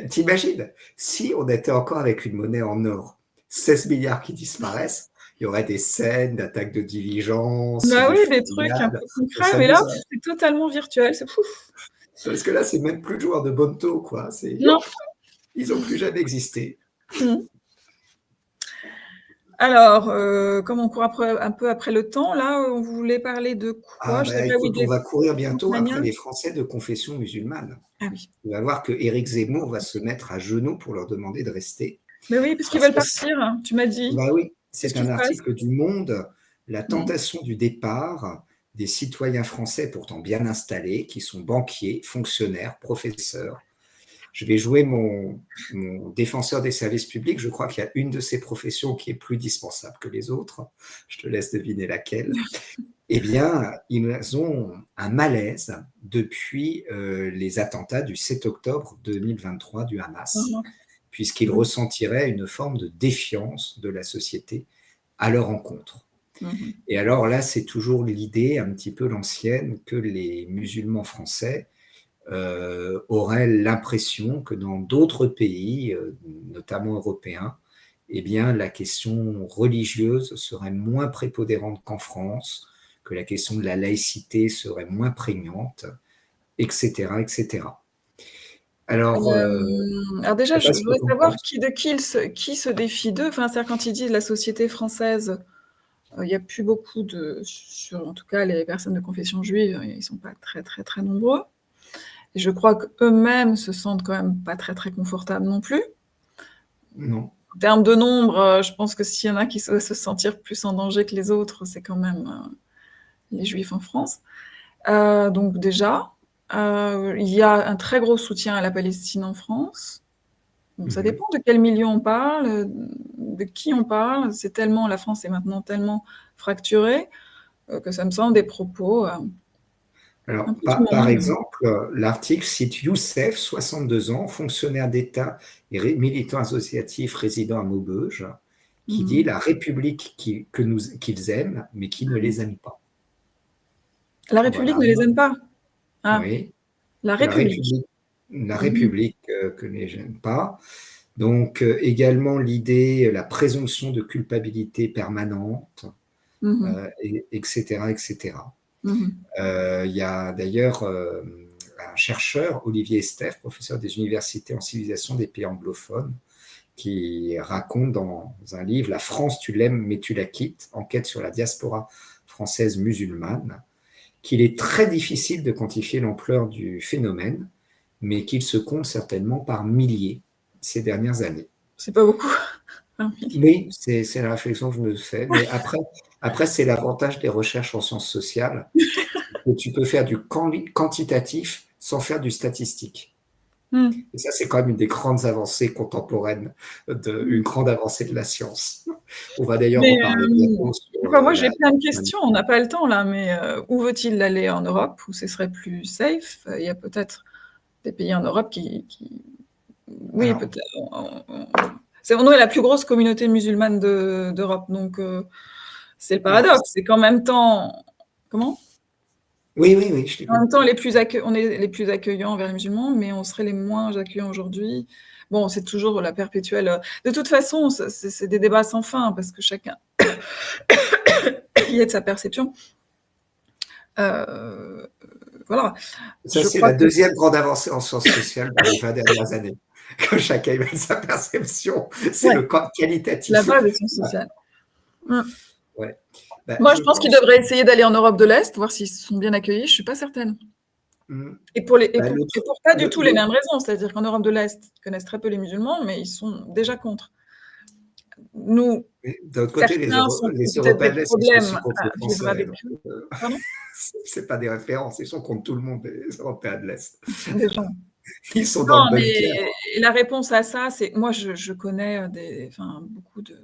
T'imagines, si on était encore avec une monnaie en or, 16 milliards qui disparaissent, il y aurait des scènes d'attaques de diligence. Bah oui, des trucs un peu concrets, mais là, c'est totalement virtuel, c'est fou. Parce que là, c'est même plus le joueur de Bonto, quoi. Non. Ils n'ont plus jamais existé. Alors, comme on court un peu après le temps, là, on voulait parler de quoi? Écoute, on va courir bientôt après les Français de confession musulmane. Ah oui. On va voir que Éric Zemmour va se mettre à genoux pour leur demander de rester. Mais oui, parce qu'ils veulent partir, hein, tu m'as dit. Bah oui, c'est un article du Monde, la tentation du départ des citoyens français pourtant bien installés, qui sont banquiers, fonctionnaires, professeurs. Je vais jouer mon défenseur des services publics. Je crois qu'il y a une de ces professions qui est plus dispensable que les autres. Je te laisse deviner laquelle. Eh bien, ils ont un malaise depuis les attentats du 7 octobre 2023 du Hamas, puisqu'ils ressentiraient une forme de défiance de la société à leur encontre. Et alors là, c'est toujours l'idée, un petit peu l'ancienne, que les musulmans français auraient l'impression que dans d'autres pays, notamment européens, eh bien, la question religieuse serait moins prépondérante qu'en France, que la question de la laïcité serait moins prégnante, etc., etc. Alors déjà, je voudrais savoir qui se défie d'eux. Enfin, c'est-à-dire quand ils disent la société française, il n'y a plus beaucoup en tout cas, les personnes de confession juive, ils ne sont pas très, très, très nombreux. Et je crois qu'eux-mêmes se sentent quand même pas très, très confortables non plus. Non. En termes de nombre, je pense que s'il y en a qui se sentir plus en danger que les autres, c'est quand même les Juifs en France. Donc déjà, il y a un très gros soutien à la Palestine en France. Donc, ça dépend de quel milieu on parle, de qui on parle. La France est maintenant tellement fracturée que ça me semble des propos... Alors, par exemple, l'article cite Youssef, 62 ans, fonctionnaire d'État et militant associatif résident à Maubeuge, qui dit la République qu'ils aiment, mais qui ne les aime pas. La République ne les aime pas. Oui. La République. La République que ne les aime pas. Donc, également l'idée, la présomption de culpabilité permanente, etc., etc. Il y a d'ailleurs un chercheur, Olivier Estève, professeur des universités en civilisation des pays anglophones, qui raconte dans un livre « La France, tu l'aimes, mais tu la quittes », enquête sur la diaspora française musulmane, qu'il est très difficile de quantifier l'ampleur du phénomène, mais qu'il se compte certainement par milliers ces dernières années. C'est pas beaucoup. Oui, c'est la réflexion que je me fais. Mais après c'est l'avantage des recherches en sciences sociales, que tu peux faire du quantitatif sans faire du statistique. Et ça, c'est quand même une des grandes avancées contemporaines, une grande avancée de la science. On va d'ailleurs en parler bientôt. Moi, j'ai plein de questions, on n'a pas le temps là, mais où veut-il aller en Europe, où ce serait plus safe? Il y a peut-être des pays en Europe qui... Oui, peut-être. On est la plus grosse communauté musulmane d'Europe, donc c'est le paradoxe. C'est qu'en même temps... Comment? Oui, je t'écoute. En même temps, on est les plus accueillants envers les musulmans, mais on serait les moins accueillants aujourd'hui. Bon, c'est toujours la perpétuelle... De toute façon, c'est des débats sans fin, parce que chacun y est de sa perception. Voilà. Ça, c'est la deuxième grande avancée en sciences sociales dans les 20 dernières années. Que chacun y met de sa perception. C'est le qualitatif. La base des sciences sociales. Ouais. Moi, je pense qu'ils devraient essayer d'aller en Europe de l'Est, voir s'ils sont bien accueillis. Je ne suis pas certaine. Et pour pas du tout les mêmes raisons. C'est-à-dire qu'en Europe de l'Est, ils connaissent très peu les musulmans, mais ils sont déjà contre. Nous, d'un autre côté, les Européens de l'Est sont aussi contre les Français. Pardon ? C'est pas des références, ils sont contre tout le monde, les Européens de l'Est. Des gens. Ils sont dans le bunker. Et la réponse à ça, c'est... Moi, je connais beaucoup de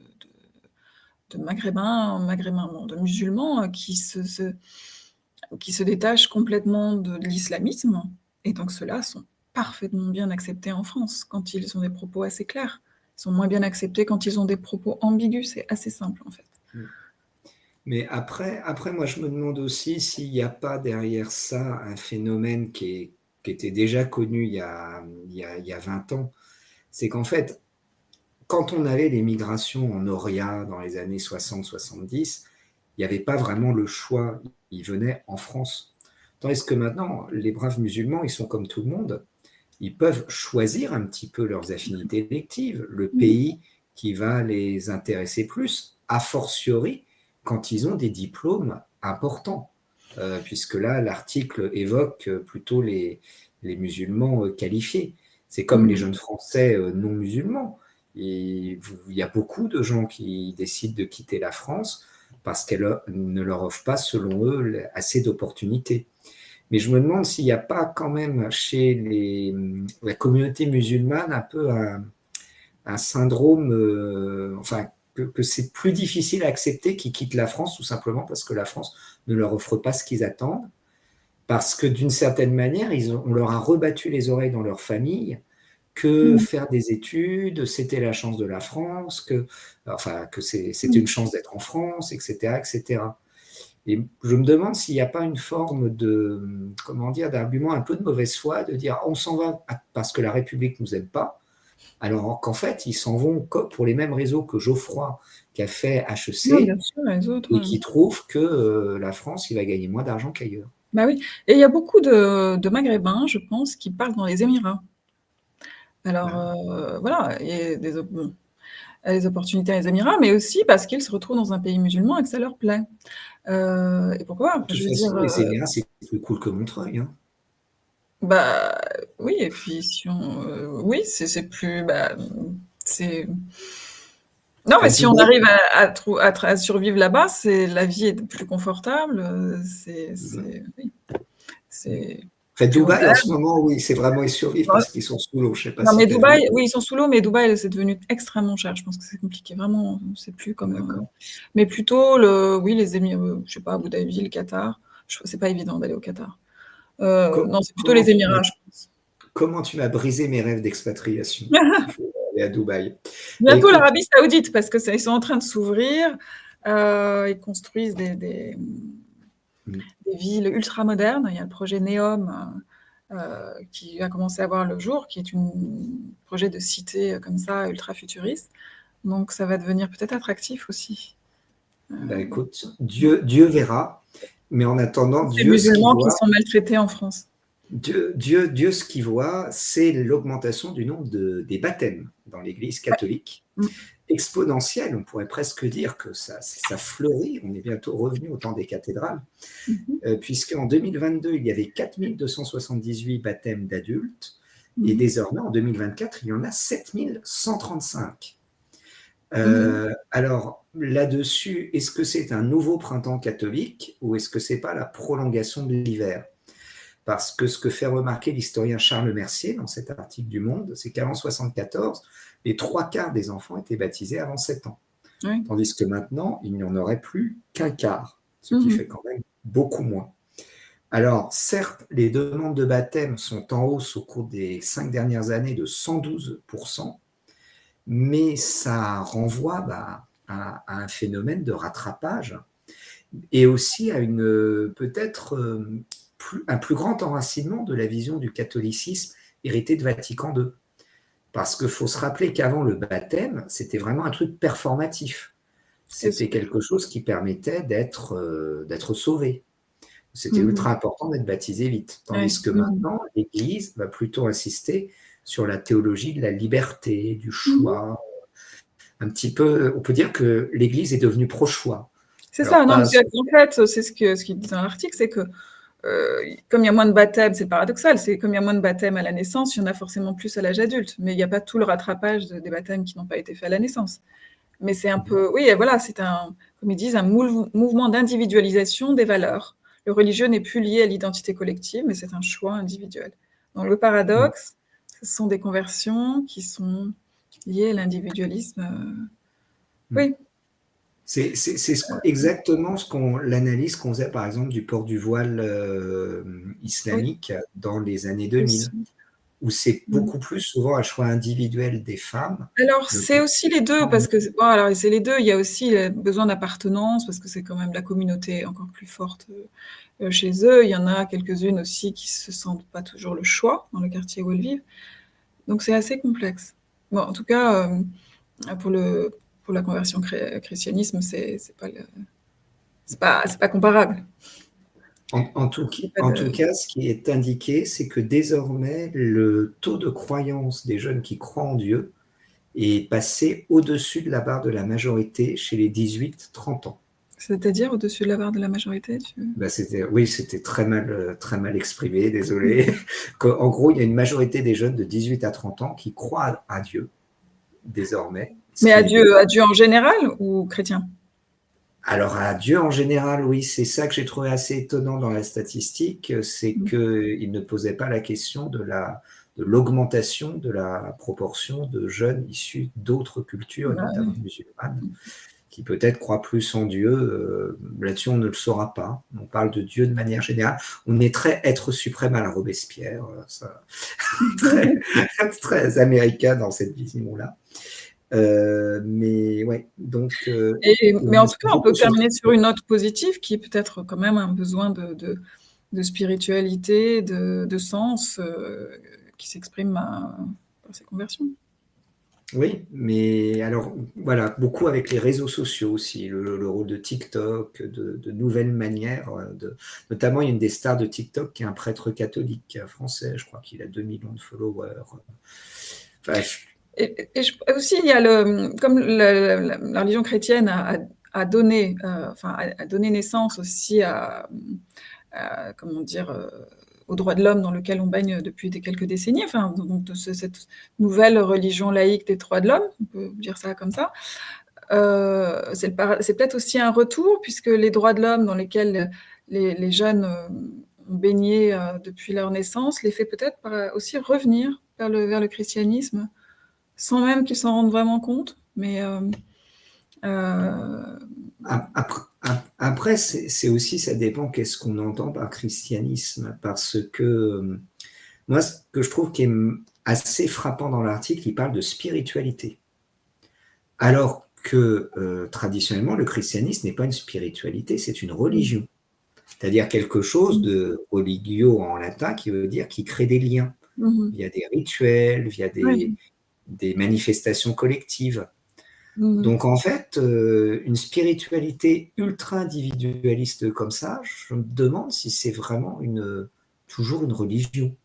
Maghrébins, de musulmans qui se détachent complètement de l'islamisme, et donc ceux-là sont parfaitement bien acceptés en France quand ils ont des propos assez clairs. Ils sont moins bien acceptés quand ils ont des propos ambigus. C'est assez simple, en fait. Mais après, moi, je me demande aussi s'il n'y a pas derrière ça un phénomène qui était déjà connu il y a 20 ans. C'est qu'en fait, quand on avait les migrations en Orient dans les années 60-70, il n'y avait pas vraiment le choix. Ils venaient en France. Tandis que maintenant, les braves musulmans, ils sont comme tout le monde. Ils peuvent choisir un petit peu leurs affinités électives, le pays qui va les intéresser plus, a fortiori quand ils ont des diplômes importants. Puisque là, l'article évoque plutôt les musulmans qualifiés. C'est comme les jeunes Français non musulmans. Il y a beaucoup de gens qui décident de quitter la France parce qu'elle ne leur offre pas, selon eux, assez d'opportunités. Mais je me demande s'il n'y a pas quand même chez la communauté musulmane un peu un syndrome, que c'est plus difficile à accepter qu'ils quittent la France, tout simplement parce que la France ne leur offre pas ce qu'ils attendent, parce que d'une certaine manière, on leur a rebattu les oreilles dans leur famille, que faire des études, c'était la chance de la France, que c'était une chance d'être en France, etc., etc. Et je me demande s'il n'y a pas une forme d'argument un peu de mauvaise foi, de dire on s'en va parce que la République ne nous aime pas, alors qu'en fait, ils s'en vont pour les mêmes réseaux que Geoffroy, qui a fait HEC, et qui trouve que la France, il va gagner moins d'argent qu'ailleurs. Bah oui, et il y a beaucoup de Maghrébins, je pense, qui partent dans les Émirats. Alors, voilà, il y a des opportunités dans les Émirats, mais aussi parce qu'ils se retrouvent dans un pays musulman et que ça leur plaît. Et pourquoi ? De toute façon, les Émirats, c'est plus cool que Montreuil. Hein. Bah oui, et puis oui, c'est plus... Non, mais si on arrive à survivre là-bas, la vie est plus confortable. Dubaï, en ce moment, oui, c'est vraiment ils survivent parce qu'ils sont sous l'eau. Je sais pas. Non, mais Dubaï, oui, ils sont sous l'eau, mais Dubaï, c'est devenu extrêmement cher. Je pense que c'est compliqué, vraiment. C'est plus comme. Mais plutôt, les Émirats, je sais pas, Abu Dhabi, le Qatar. C'est pas évident d'aller au Qatar. Non, c'est plutôt les Émirats, je pense. Comment tu m'as brisé mes rêves d'expatriation? Je vais aller à Dubaï. Bientôt l'Arabie Saoudite, parce que ils sont en train de s'ouvrir. Ils construisent des villes ultra modernes. Il y a le projet NEOM qui va commencer à voir le jour, qui est un projet de cité comme ça, ultra futuriste. Donc ça va devenir peut-être attractif aussi. Écoute, Dieu verra, mais en attendant, Ces Dieu, ce qu'il musulmans qui voit, sont maltraités en France. Dieu, ce qu'il voit, c'est l'augmentation du nombre des baptêmes dans l'Église catholique. Exponentielle, on pourrait presque dire que ça fleurit, on est bientôt revenu au temps des cathédrales, puisqu'en 2022, il y avait 4278 baptêmes d'adultes, et désormais, en 2024, il y en a 7135. Alors, là-dessus, est-ce que c'est un nouveau printemps catholique ou est-ce que c'est pas la prolongation de l'hiver? Parce que ce que fait remarquer l'historien Charles Mercier dans cet article du Monde, c'est qu'avant 74, les 3/4 des enfants étaient baptisés avant 7 ans. Oui. Tandis que maintenant, il n'y en aurait plus qu'un quart, ce qui fait quand même beaucoup moins. Alors, certes, les demandes de baptême sont en hausse au cours des 5 dernières années de 112%, mais ça renvoie à un phénomène de rattrapage et aussi à peut-être un plus grand enracinement de la vision du catholicisme hérité de Vatican II. Parce qu'il faut se rappeler qu'avant le baptême, c'était vraiment un truc performatif. C'était quelque chose qui permettait d'être sauvé. C'était ultra important d'être baptisé vite. Tandis que maintenant, l'Église va plutôt insister sur la théologie de la liberté, du choix. Un petit peu, on peut dire que l'Église est devenue pro-choix. C'est ça, non, en fait, c'est ce qu'il dit dans l'article, c'est que comme il y a moins de baptêmes, c'est paradoxal, c'est comme il y a moins de baptêmes à la naissance, il y en a forcément plus à l'âge adulte, mais il n'y a pas tout le rattrapage des baptêmes qui n'ont pas été faits à la naissance. Mais c'est un peu, oui, voilà, c'est comme ils disent, un mouvement d'individualisation des valeurs. Le religieux n'est plus lié à l'identité collective, mais c'est un choix individuel. Donc le paradoxe, ce sont des conversions qui sont liées à l'individualisme. Oui. C'est exactement l'analyse qu'on faisait, par exemple, du port du voile islamique dans les années 2000, où c'est beaucoup plus souvent un choix individuel des femmes. Alors, c'est aussi les deux, parce que alors, c'est les deux. Il y a aussi le besoin d'appartenance, parce que c'est quand même la communauté encore plus forte chez eux. Il y en a quelques-unes aussi qui se sentent pas toujours le choix dans le quartier où elles vivent. Donc, c'est assez complexe. Bon, en tout cas, pour la conversion christianisme, c'est pas comparable. En tout cas, ce qui est indiqué, c'est que désormais, le taux de croyance des jeunes qui croient en Dieu est passé au-dessus de la barre de la majorité chez les 18-30 ans. C'est-à-dire au-dessus de la barre de la majorité Oui, c'était très mal exprimé, désolé. En gros, il y a une majorité des jeunes de 18 à 30 ans qui croient à Dieu, désormais. Mais à Dieu en général ou chrétien? Alors, à Dieu en général, oui, c'est ça que j'ai trouvé assez étonnant dans la statistique, c'est qu'il ne posait pas la question de l'augmentation de la proportion de jeunes issus d'autres cultures, notamment musulmanes, qui peut-être croient plus en Dieu. Là-dessus, on ne le saura pas. On parle de Dieu de manière générale. On est très être suprême à la Robespierre, ça, très américain dans cette vision-là. Mais ouais, donc. Mais en tout cas, on peut terminer sur une note positive qui est peut-être quand même un besoin de spiritualité, de sens qui s'exprime par ces conversions. Oui, mais alors voilà, beaucoup avec les réseaux sociaux aussi, le rôle de TikTok, de nouvelles manières, notamment il y a une des stars de TikTok qui est un prêtre catholique français, je crois qu'il a 2 millions de followers. Enfin, et aussi, il y a comme la religion chrétienne a donné naissance aussi comment dire, aux droits de l'homme dans lequel on baigne depuis quelques décennies, enfin, donc de cette nouvelle religion laïque des droits de l'homme, on peut dire ça comme ça. C'est peut-être aussi un retour, puisque les droits de l'homme dans lesquels les jeunes ont baigné depuis leur naissance les fait peut-être aussi revenir vers le christianisme, sans même qu'ils s'en rendent vraiment compte. Mais après, c'est aussi, ça dépend qu'est-ce qu'on entend par christianisme, parce que moi, ce que je trouve qui est assez frappant dans l'article, il parle de spiritualité. Alors que traditionnellement, le christianisme n'est pas une spiritualité, c'est une religion. C'est-à-dire quelque chose de religio en latin qui veut dire qui crée des liens via des rituels, via des manifestations collectives. Donc en fait, une spiritualité ultra-individualiste comme ça, je me demande si c'est vraiment toujours une religion.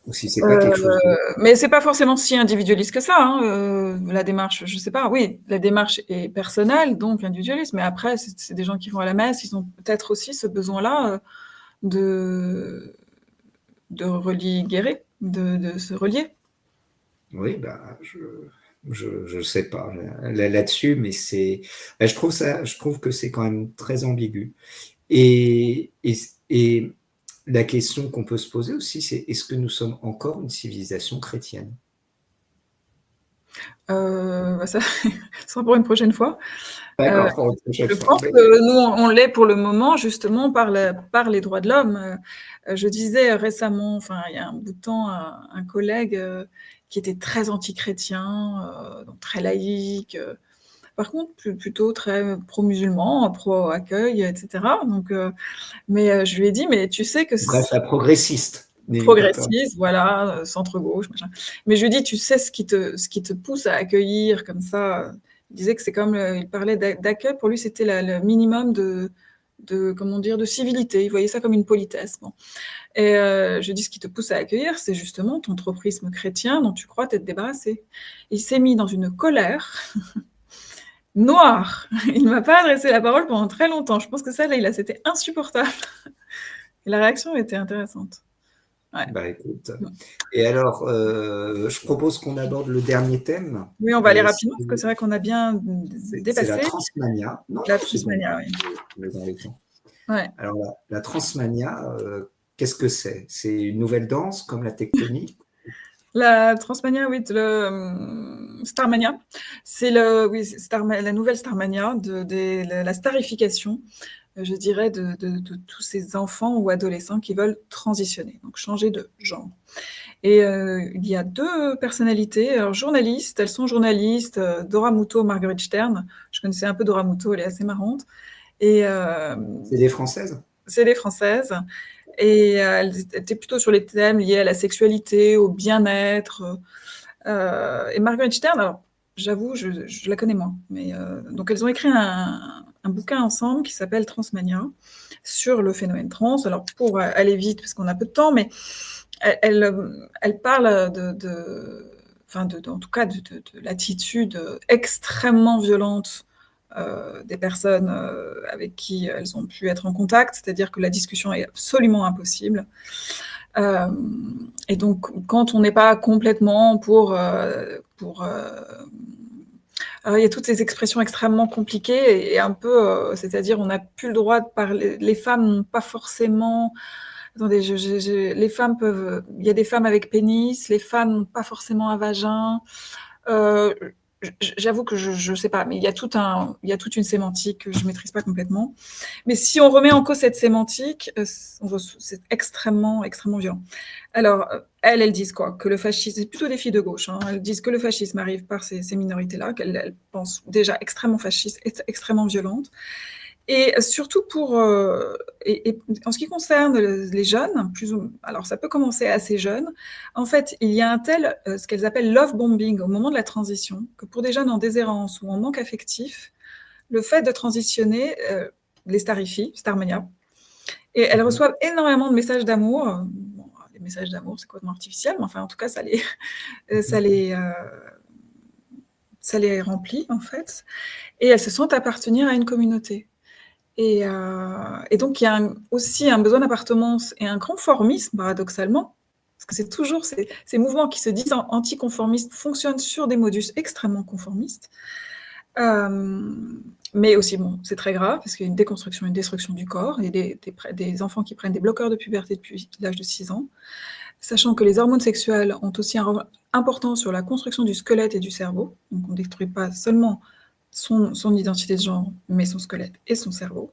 Ou si c'est pas quelque chose mais c'est pas forcément si individualiste que ça, hein, la démarche, je sais pas. Oui, la démarche est personnelle, donc individualiste, mais après, c'est des gens qui vont à la messe, ils ont peut-être aussi ce besoin-là, de religuer, de se relier. Oui, je sais pas là-dessus, mais je trouve que c'est quand même très ambigu. Et la question qu'on peut se poser aussi, c'est est-ce que nous sommes encore une civilisation chrétienne? Ça sera pour une prochaine fois. D'accord, pour une prochaine Je fois. pense que nous, on l'est pour le moment, justement, par les droits de l'homme. Je disais récemment, enfin, il y a un bout de temps, un collègue qui était très anti-chrétien, donc très laïque, par contre, plutôt très pro-musulman, pro-accueil, etc. Donc, mais je lui ai dit, mais tu sais que Bref, la progressiste. progressiste, voilà, centre-gauche, machin. Mais je lui dis, tu sais ce qui te pousse à accueillir comme ça. Il disait que c'est comme, il parlait d'accueil, pour lui c'était le minimum de comment dire, de civilité. Il voyait ça comme une politesse. Bon. Et je lui dis, ce qui te pousse à accueillir, c'est justement ton tropisme chrétien dont tu crois t'être débarrassé. Il s'est mis dans une colère noire. Il ne m'a pas adressé la parole pendant très longtemps. Je pense que ça, là, c'était insupportable. Et la réaction était intéressante. Ouais. Bah écoute. Et alors, je propose qu'on aborde le dernier thème. Oui, on va aller rapidement, parce que c'est vrai qu'on a bien dépassé. C'est la transmania. Non, la transmania, oui. Dans les temps. Ouais. Alors, la transmania, qu'est-ce que c'est? C'est une nouvelle danse comme la tectonique? La transmania, oui, le Starmania, c'est la nouvelle Starmania, la starification, je dirais, de tous ces enfants ou adolescents qui veulent transitionner, donc changer de genre. Et il y a deux personnalités, alors journalistes, elles sont journalistes, Dora Muto, Marguerite Stern. Je connaissais un peu Dora Muto, elle est assez marrante. Et c'est des Françaises? C'est des Françaises. Et elles étaient plutôt sur les thèmes liés à la sexualité, au bien-être. Et Marguerite Stern, alors j'avoue, je la connais moins. Mais, donc elles ont écrit un bouquin ensemble qui s'appelle Transmania, sur le phénomène trans. Alors pour aller vite, parce qu'on a peu de temps, mais elle parle en tout cas de l'attitude extrêmement violente des personnes avec qui elles ont pu être en contact, c'est-à-dire que la discussion est absolument impossible. Et donc, quand on n'est pas complètement alors, il y a toutes ces expressions extrêmement compliquées et un peu, c'est-à-dire on n'a plus le droit de parler, les femmes n'ont pas forcément... Attendez, les femmes peuvent... Il y a des femmes avec pénis, les femmes n'ont pas forcément un vagin. J'avoue que je ne sais pas, mais il y a toute une sémantique que je ne maîtrise pas complètement. Mais si on remet en cause cette sémantique, c'est extrêmement, extrêmement violent. Alors, elles disent quoi? Que le fascisme, c'est plutôt des filles de gauche, hein, elles disent que le fascisme arrive par ces minorités-là, qu'elles pensent déjà extrêmement fascistes, extrêmement violentes. Et surtout et en ce qui concerne les jeunes, alors ça peut commencer assez jeune, en fait, il y a ce qu'elles appellent love bombing au moment de la transition, que pour des jeunes en déshérence ou en manque affectif, le fait de transitionner les starifie, Starmania, et elles reçoivent énormément de messages d'amour. Bon, les messages d'amour, c'est complètement artificiel, mais enfin, en tout cas, ça les remplit, en fait, et elles se sentent appartenir à une communauté. Et donc, il y a aussi un besoin d'appartenance et un conformisme, paradoxalement, parce que c'est toujours ces mouvements qui se disent anticonformistes fonctionnent sur des modus extrêmement conformistes. Mais aussi, bon, c'est très grave, parce qu'il y a une déconstruction, une destruction du corps, et des enfants qui prennent des bloqueurs de puberté depuis l'âge de 6 ans, sachant que les hormones sexuelles ont aussi un rôle important sur la construction du squelette et du cerveau. Donc, on ne détruit pas seulement son identité de genre, mais son squelette et son cerveau.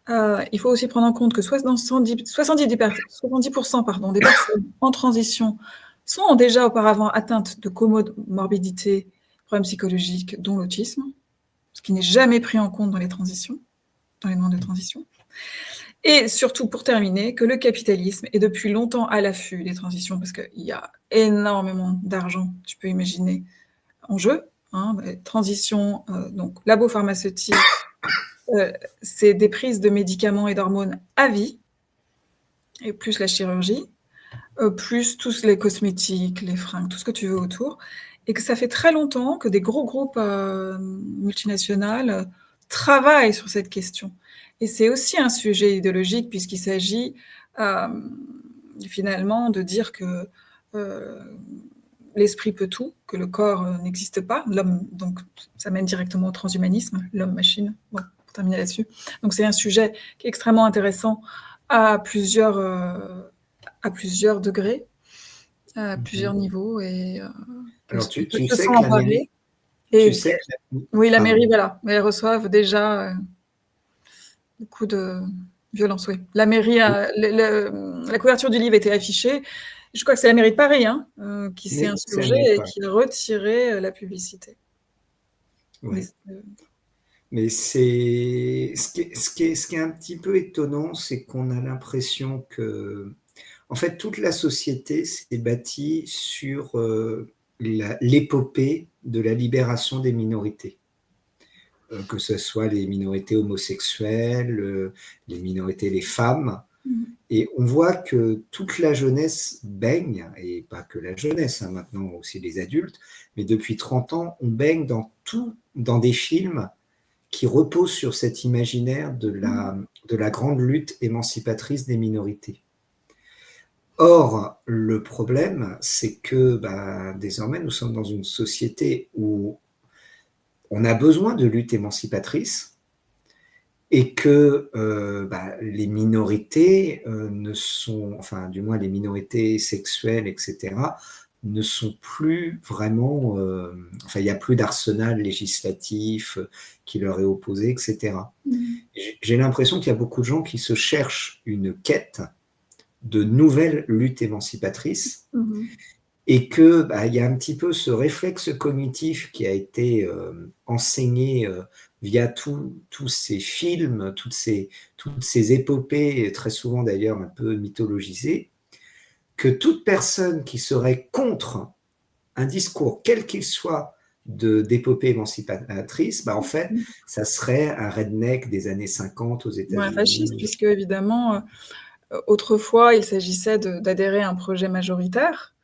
Il faut aussi prendre en compte que 70% des personnes en transition sont déjà auparavant atteintes de comorbidités, problèmes psychologiques, dont l'autisme, ce qui n'est jamais pris en compte dans les transitions. dans les demandes de transition. Et surtout, pour terminer, que le capitalisme est depuis longtemps à l'affût des transitions, parce qu'il y a énormément d'argent, tu peux imaginer, en jeu. Transition, donc labo pharmaceutique, c'est des prises de médicaments et d'hormones à vie, et plus la chirurgie, plus tous les cosmétiques, les fringues, tout ce que tu veux autour, et que ça fait très longtemps que des gros groupes multinationales travaillent sur cette question. Et c'est aussi un sujet idéologique, puisqu'il s'agit finalement de dire que l'esprit peut tout, que le corps n'existe pas, l'homme, donc ça mène directement au transhumanisme, l'homme-machine, bon, pour terminer là-dessus. Donc c'est un sujet qui est extrêmement intéressant à plusieurs degrés, à plusieurs niveaux, et Alors, tu peut sais s'en que la emparer. mairie, Et tu sais que oui, la pardon. mairie, voilà, elles reçoivent déjà beaucoup de violence, oui. La mairie, la couverture du livre était affichée. Je crois que c'est la mairie de Paris qui s'est Oui, c'est la insurgée mairie de et Paris. qui a retiré la publicité. Ouais. Mais, Mais c'est ce qui est un petit peu étonnant, c'est qu'on a l'impression que, en fait, toute la société s'est bâtie sur l'épopée de la libération des minorités. Que ce soit les minorités homosexuelles, les minorités, les femmes. Et on voit que toute la jeunesse baigne, et pas que la jeunesse, maintenant aussi les adultes, mais depuis 30 ans, on baigne dans des films qui reposent sur cet imaginaire de la grande lutte émancipatrice des minorités. Or, le problème, c'est que désormais, nous sommes dans une société où on a besoin de lutte émancipatrice, et que les minorités ne sont, enfin du moins les minorités sexuelles, etc., ne sont plus vraiment, enfin il n'y a plus d'arsenal législatif qui leur est opposé, etc. J'ai l'impression qu'il y a beaucoup de gens qui se cherchent une quête de nouvelles luttes émancipatrices, et que il y a un petit peu ce réflexe cognitif qui a été enseigné via tous ces films, toutes ces épopées, très souvent d'ailleurs un peu mythologisées, que toute personne qui serait contre un discours, quel qu'il soit, d'épopée émancipatrice, en fait, ça serait un redneck des années 50 aux États-Unis. Fasciste, puisque évidemment, autrefois, il s'agissait d'adhérer à un projet majoritaire,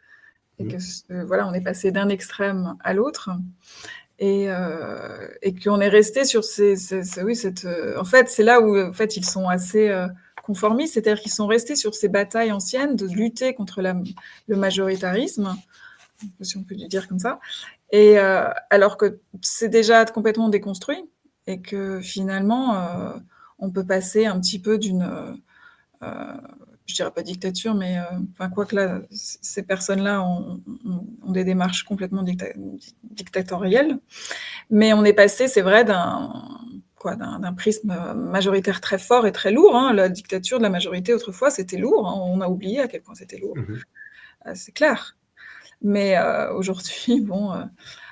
et que voilà, on est passé d'un extrême à l'autre, et qu'on est resté sur en fait, c'est là où en fait, ils sont assez conformistes, c'est-à-dire qu'ils sont restés sur ces batailles anciennes de lutter contre le majoritarisme, si on peut dire comme ça, et alors que c'est déjà complètement déconstruit, et que finalement, on peut passer un petit peu d'une... je dirais pas dictature, mais quoique là, ces personnes-là ont des démarches complètement dictatoriales, mais on est passé, c'est vrai, d'un prisme majoritaire très fort et très lourd. La dictature de la majorité, autrefois, c'était lourd. On a oublié à quel point c'était lourd. C'est clair. Mais aujourd'hui, bon...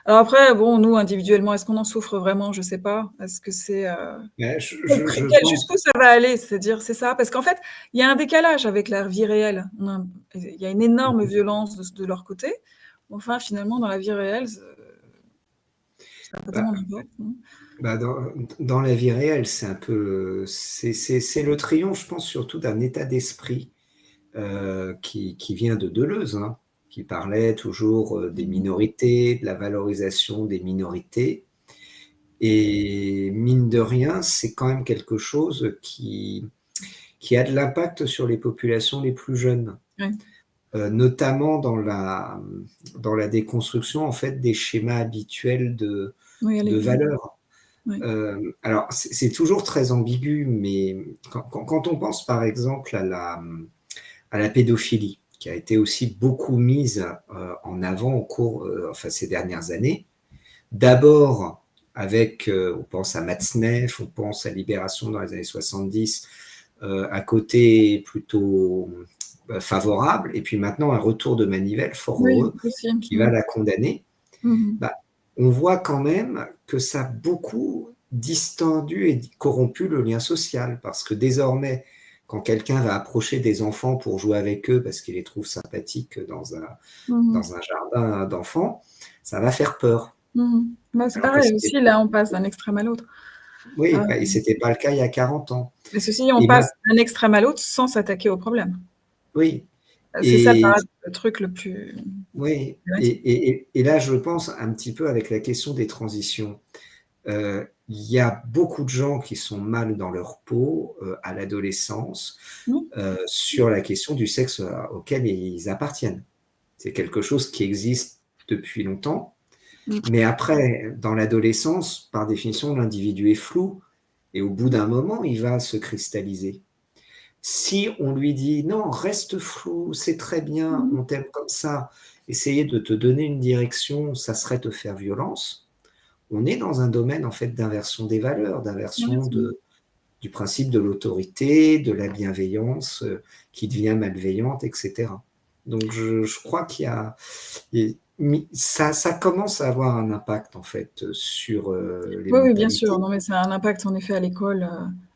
alors après, bon, nous, individuellement, est-ce qu'on en souffre vraiment? Je ne sais pas. Est-ce que c'est... jusqu'où ça va aller? C'est-à-dire, c'est ça. Parce qu'en fait, il y a un décalage avec la vie réelle. Il y a une énorme violence de leur côté. Enfin, finalement, dans la vie réelle, ça n'a pas tellement d'impact. Dans la vie réelle, c'est un peu... C'est le triomphe, je pense, surtout d'un état d'esprit qui vient de Deleuze, qui parlait toujours des minorités, de la valorisation des minorités. Et mine de rien, c'est quand même quelque chose qui a de l'impact sur les populations les plus jeunes, notamment dans la déconstruction en fait des schémas habituels de valeurs. Alors, c'est toujours très ambigu, mais quand on pense par exemple à la pédophilie, qui a été aussi beaucoup mise en avant au cours, ces dernières années. D'abord, avec, on pense à Matzneff, on pense à Libération dans les années 70, un côté plutôt favorable, et puis maintenant un retour de manivelle fort heureux qui va la condamner. On voit quand même que ça a beaucoup distendu et corrompu le lien social, parce que désormais, quand quelqu'un va approcher des enfants pour jouer avec eux parce qu'il les trouve sympathiques dans un jardin d'enfants, ça va faire peur. Bah, c'est Alors que pareil c'était aussi, là on passe d'un extrême à l'autre. Oui, et c'était pas le cas il y a 40 ans. Mais ceci, on Et passe d'un extrême à l'autre sans s'attaquer au problème. Oui. C'est ça Et le truc le plus. oui, et là, je pense un petit peu avec la question des transitions. Il y a beaucoup de gens qui sont mal dans leur peau à l'adolescence sur la question du sexe auquel ils appartiennent. C'est quelque chose qui existe depuis longtemps. Mais après, dans l'adolescence, par définition, l'individu est flou et au bout d'un moment, il va se cristalliser. Si on lui dit non, reste flou, c'est très bien, on t'aime comme ça, essayer de te donner une direction, ça serait te faire violence. On est dans un domaine en fait d'inversion des valeurs, d'inversion du principe de l'autorité, de la bienveillance qui devient malveillante, etc. Donc je crois qu'il y a ça commence à avoir un impact en fait sur les mentalités. Oui, bien sûr. Non, mais ça a un impact en effet à l'école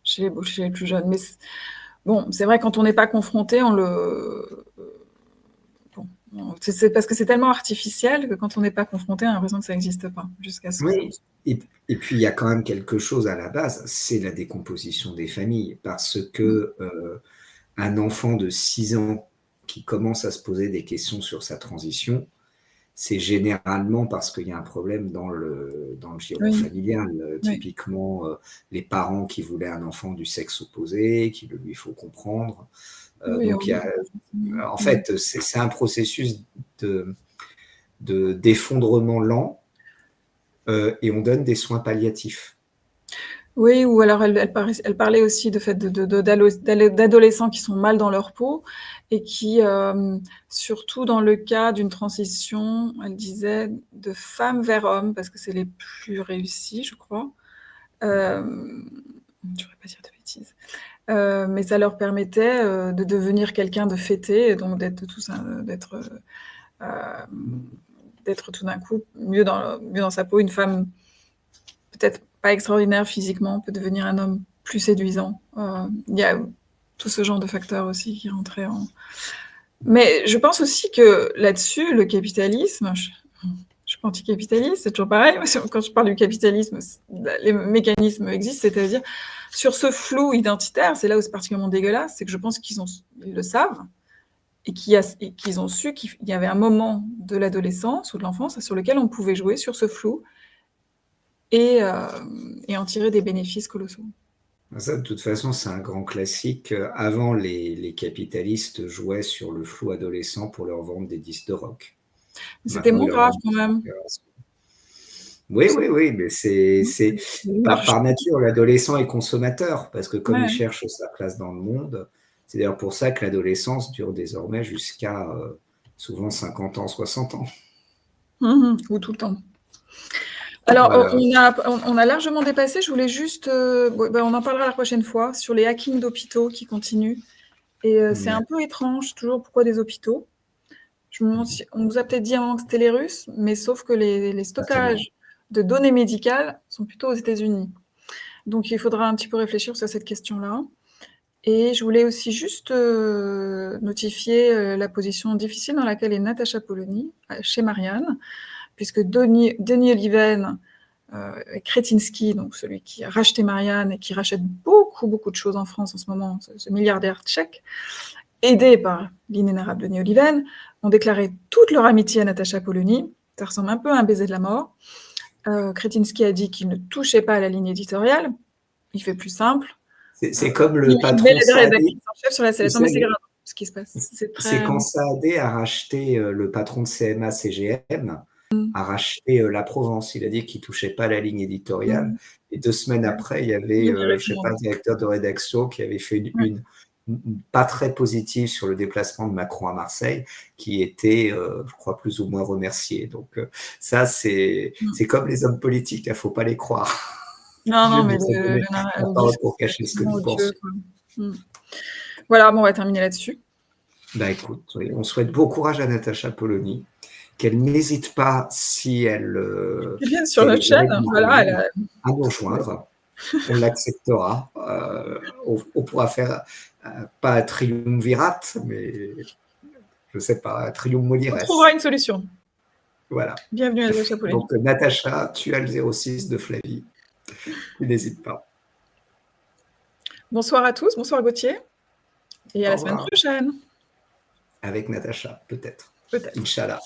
chez les plus jeunes. Mais bon, c'est vrai quand on n'est pas confronté, c'est parce que c'est tellement artificiel que quand on n'est pas confronté, on a l'impression que ça n'existe pas jusqu'à ce. Oui. Et puis il y a quand même quelque chose à la base, c'est la décomposition des familles, parce que un enfant de 6 ans qui commence à se poser des questions sur sa transition, c'est généralement parce qu'il y a un problème dans le giron familial. Typiquement, les parents qui voulaient un enfant du sexe opposé, qu'il lui faut comprendre. Donc, en fait, c'est un processus d'effondrement lent et on donne des soins palliatifs. Oui, ou alors elle parlait aussi de fait d'adolescents qui sont mal dans leur peau et qui, surtout dans le cas d'une transition, elle disait, de femme vers homme, parce que c'est les plus réussis, je crois. Je ne voudrais pas dire de bêtises. Mais ça leur permettait de devenir quelqu'un de fêté, et donc d'être tout d'un coup mieux dans sa peau, une femme peut-être pas extraordinaire physiquement, peut devenir un homme plus séduisant. Il y a tout ce genre de facteurs aussi qui rentraient en. Mais je pense aussi que là-dessus, le capitalisme, je suis pas anticapitaliste, c'est toujours pareil, quand je parle du capitalisme, les mécanismes existent, c'est-à-dire sur ce flou identitaire, c'est là où c'est particulièrement dégueulasse, c'est que je pense qu'ils le savent, et qu'ils ont su qu'il y avait un moment de l'adolescence ou de l'enfance sur lequel on pouvait jouer sur ce flou et en tirer des bénéfices colossaux. Ça, de toute façon, c'est un grand classique. Avant, les capitalistes jouaient sur le flou adolescent pour leur vendre des disques de rock. C'était moins grave quand même. Oui, mais c'est par nature, l'adolescent est consommateur, parce que comme il cherche sa place dans le monde, c'est d'ailleurs pour ça que l'adolescence dure désormais jusqu'à souvent 50 ans, 60 ans. Ou tout le temps. Alors, voilà. on a largement dépassé. Je voulais juste, on en parlera la prochaine fois, sur les hackings d'hôpitaux qui continuent. Et c'est un peu étrange, toujours, pourquoi des hôpitaux. On vous a peut-être dit avant que c'était les Russes, mais sauf que les stockages de données médicales sont plutôt aux États-Unis. Donc, il faudra un petit peu réfléchir sur cette question-là. Et je voulais aussi juste notifier la position difficile dans laquelle est Natacha Polony, chez Marianne, puisque Denis Oliven et Kretinsky, donc celui qui a racheté Marianne et qui rachète beaucoup de choses en France en ce moment, ce milliardaire tchèque, aidé par l'inénarrable Denis Oliven, ont déclaré toute leur amitié à Natacha Polony. Ça ressemble un peu à un baiser de la mort. Kretinsky a dit qu'il ne touchait pas à la ligne éditoriale. Il fait plus simple. C'est comme le patron Saadé. Sur la sélection, mais c'est grave ce qui se passe. C'est quand Saadé a racheté le patron de CMA-CGM, a racheté la Provence. Il a dit qu'il ne touchait pas à la ligne éditoriale. Et 2 semaines après, il y avait, un directeur de rédaction qui avait fait une pas très positive sur le déplacement de Macron à Marseille, qui était, je crois, plus ou moins remercié. Donc ça, c'est comme les hommes politiques, il ne faut pas les croire. Non, mais pour cacher ce que nous pensons. Voilà, on va terminer là-dessus. Écoute, on souhaite bon courage à Natacha Polony, qu'elle n'hésite pas si elle vienne sur notre chaîne, à nous rejoindre. On l'acceptera. On pourra faire pas un triumvirate, mais je sais pas, un triumvirate. On trouvera une solution. Voilà. Bienvenue à Natacha Polony. Donc, Natacha, tu as le 06 de Flavie. N'hésite pas. Bonsoir à tous, bonsoir Gauthier. Et à Au la semaine revoir. prochaine. Avec Natacha, peut-être. Peut-être. Inch'Allah.